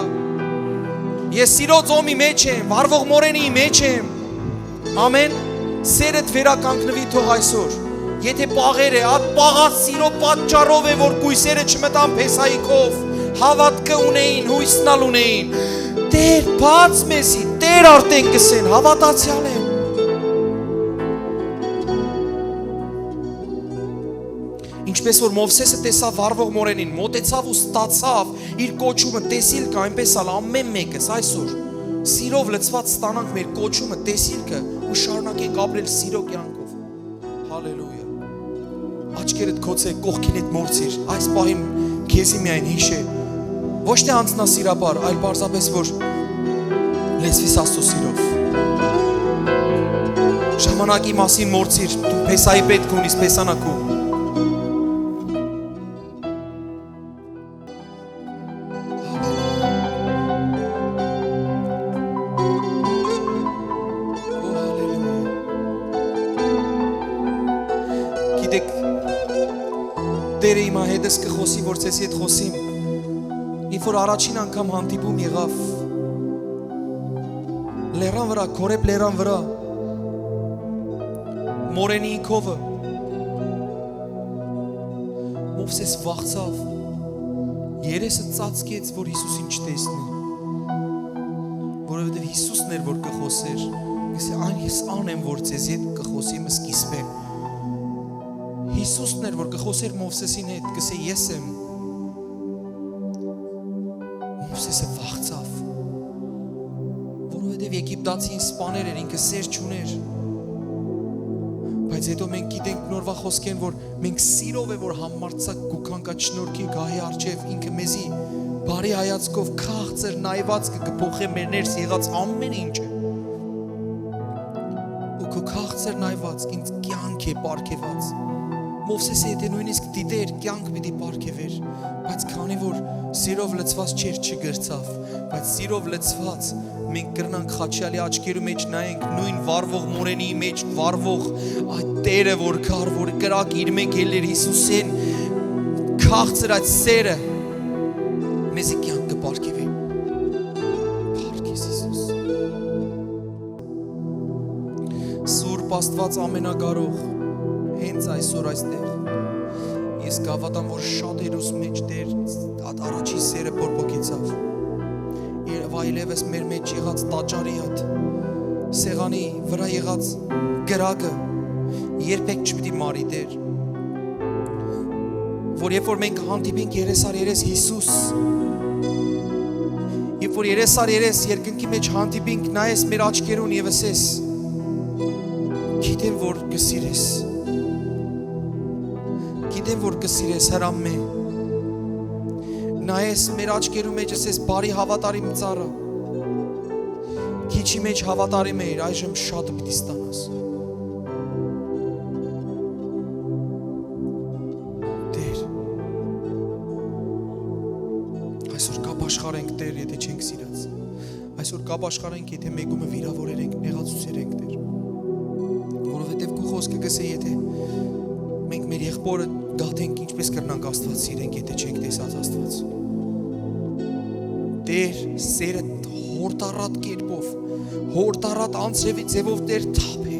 ես սիրո ծոմի մեջ եմ վառվող մորենի մեջ եմ ամեն սերդ վերականգնվի թող այսօր եթե պաղեր է այդ պաղած սիրո պատճառով է որ գույսերը չմտան Պեսայիկով հավատքը ունեին հույսնալ ունեին Տեր բաց մեզի Տեր արդեն կսեն հավատացյալ եմ Ինչպես որ Մովսեսը տեսավ վառվող մորենին, մոտեցավ ու ստացավ իր կոչումը տեսիլ կա, այնպես ալ ամեն մեկս այսօր սիրով լցված ստանանք մեր կոչումը տեսիլքը ու շարունակենք ապրել սիրո կյանքով։ Հալելույա։ Աչքերդ քոցե կողքինդ մորցիր, այս պահին քեզի միայն հիշե։ Ոչ թե անձնասիրաբար, այլ պարզապես որ լեզվիս Աստծո սիրով։ Ժամանակի մասին մորցիր, դու Պեսայի պետք ունիս, Պեսանակու։ Տերը իմ հետս կխոսի, որ ծեսի հետ խոսիմ, իվ որ առաջին անգամ հանդիպում եղավ, լերան վրա, կորեպ լերան վրա, մորենի ինքովը, Մովսես վախցավ, երեսը ծածկեց, որ Հիսուսին չտեսնի, որովհետև Հիսուսն էր, որ կխոսեր, ես անեմ, որ ծեսի հետ կխոսիմ սկիզբեմ, Հիսուսն էր, որ կխոսեր Մովսեսին հետ, կսե ես եմ, Մովսեսը վախցավ, որովհետև Եգիպտացին սպաներ էր, ինքը սեր չուներ, բայց հետո մենք գիտենք նորվա խոսքեն, որ մենք սիրով է, որ համարցակ կուքանքա չնորքի գահի արջև, ինքը մեզի բարի հայացքով քաղցր նայված կպոխե մեր ներս եղած ամեն ինչը, ու քո քաղցր նայված, ինձ կյանք է պարգևած, Մովսեսը եթե նույնիսկ դիտեր, կյանք պիտի պարգևեր, բայց քանի որ սիրով լցված չէր չգրծավ, բայց սիրով լցված մենք կրնանք խաչյալի աչքերու մեջ նայենք նույն վառվող մորենի մեջ վառվող այդ Տերը որ կար, որ կրակ իր մեկ ելեր Հիսուսին, քաղցր այդ սերը մեզի կյանք կպարգևի։ Փառքես Հիսուս։ Սուրբ Աստված ամենակարող հենց այսօր այստեղ ես կհավատամ որ շատերուս մեջ Տեր առաջի սերը բորբոքեցավ եւ այլևս մեր մեջ եղած տաճարի հետ սեղանի վրա եղած գրագը երբեք չպիտի մարի Տեր, որ երբ որ մենք հանդիպենք երես Հիսուս, երբ որ երես երկնքի մեջ հանդիպենք, նայես մեր աչքերուն եւ ասես, գիտեմ որ կսիրես, գիտեմ որ կսիրես հրամե, նայես մեր աչքերու մեջ ասես բարի հավատարիմ ծառա, քիչի մեջ հավատարիմ էիր, այժմ շատ պիտի ստանաս։ Այսօր կապ աշխարհենք Տեր, եթե չենք սիրած։ Այսօր կապ աշխարհենք, եթե մեկումը վիրավորեր ենք, նեղացուցեր ենք Տեր։ Որովհետև քո խոսքը գսե, եթե մենք մեր եղբորը գաթենք, ինչպես կրնանք Աստված սիրենք, եթե չենք տեսած Աստված։ Տեր, սերը հորտառատ կերպով, հորտառատ անձրևի ձևով Տեր թափե։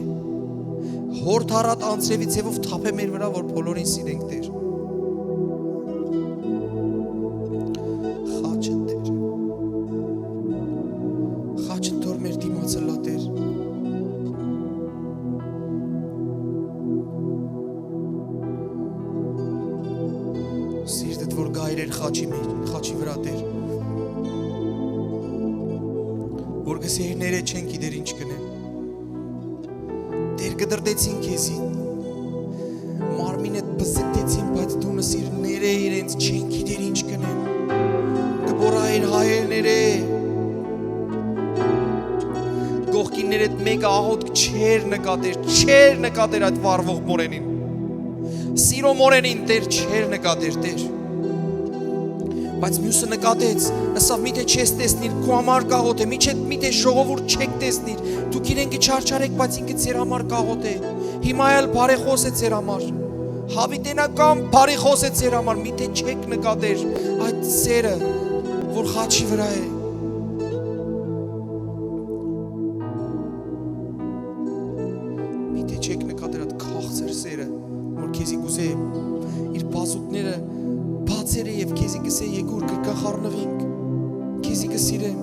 Հորտառատ անձրևի ձևով թափե մեր վրա, որ բոլորին սիրենք Տեր։ Սիրտդ որ գայրեր խաչի վրա Տեր, որ գսերները չեն գիտեր ինչ կնեն, Տեր կդրդեցին քեզի, մարմինդ բզկեցին, բայց դու նսիրները իրենց չեն գիտեր ինչ կնեն, կբորայր հայերները, գողքիններդ մեկը աղոտք չեր նկատեր այդ վարվող մորենին, Սիրո մորենին Տեր չեր նկատեր Տեր, բայց մյուսը նկատեց, ասավ միթե չես տեսնիր, քո համար կաղոտ է, միթե ժողովուրդ չեք տեսնիր, դուք իրեն կչարչարեք, բայց ինքը ձեր համար կաղոտ է, հիմա էլ բարեխոս է ձեր համար, հավիտենական բարեխոս է ձեր համար, միթե չեք նկատեր այդ սերը, որ խաչի վրա է, միթե չեք նկատեր այդ քաղցր սերը, որ քեզի գուզե իր բազուկները բացերը եւ քեզի գսե եկուր կրկախառնվինք քեզի գսիրեմ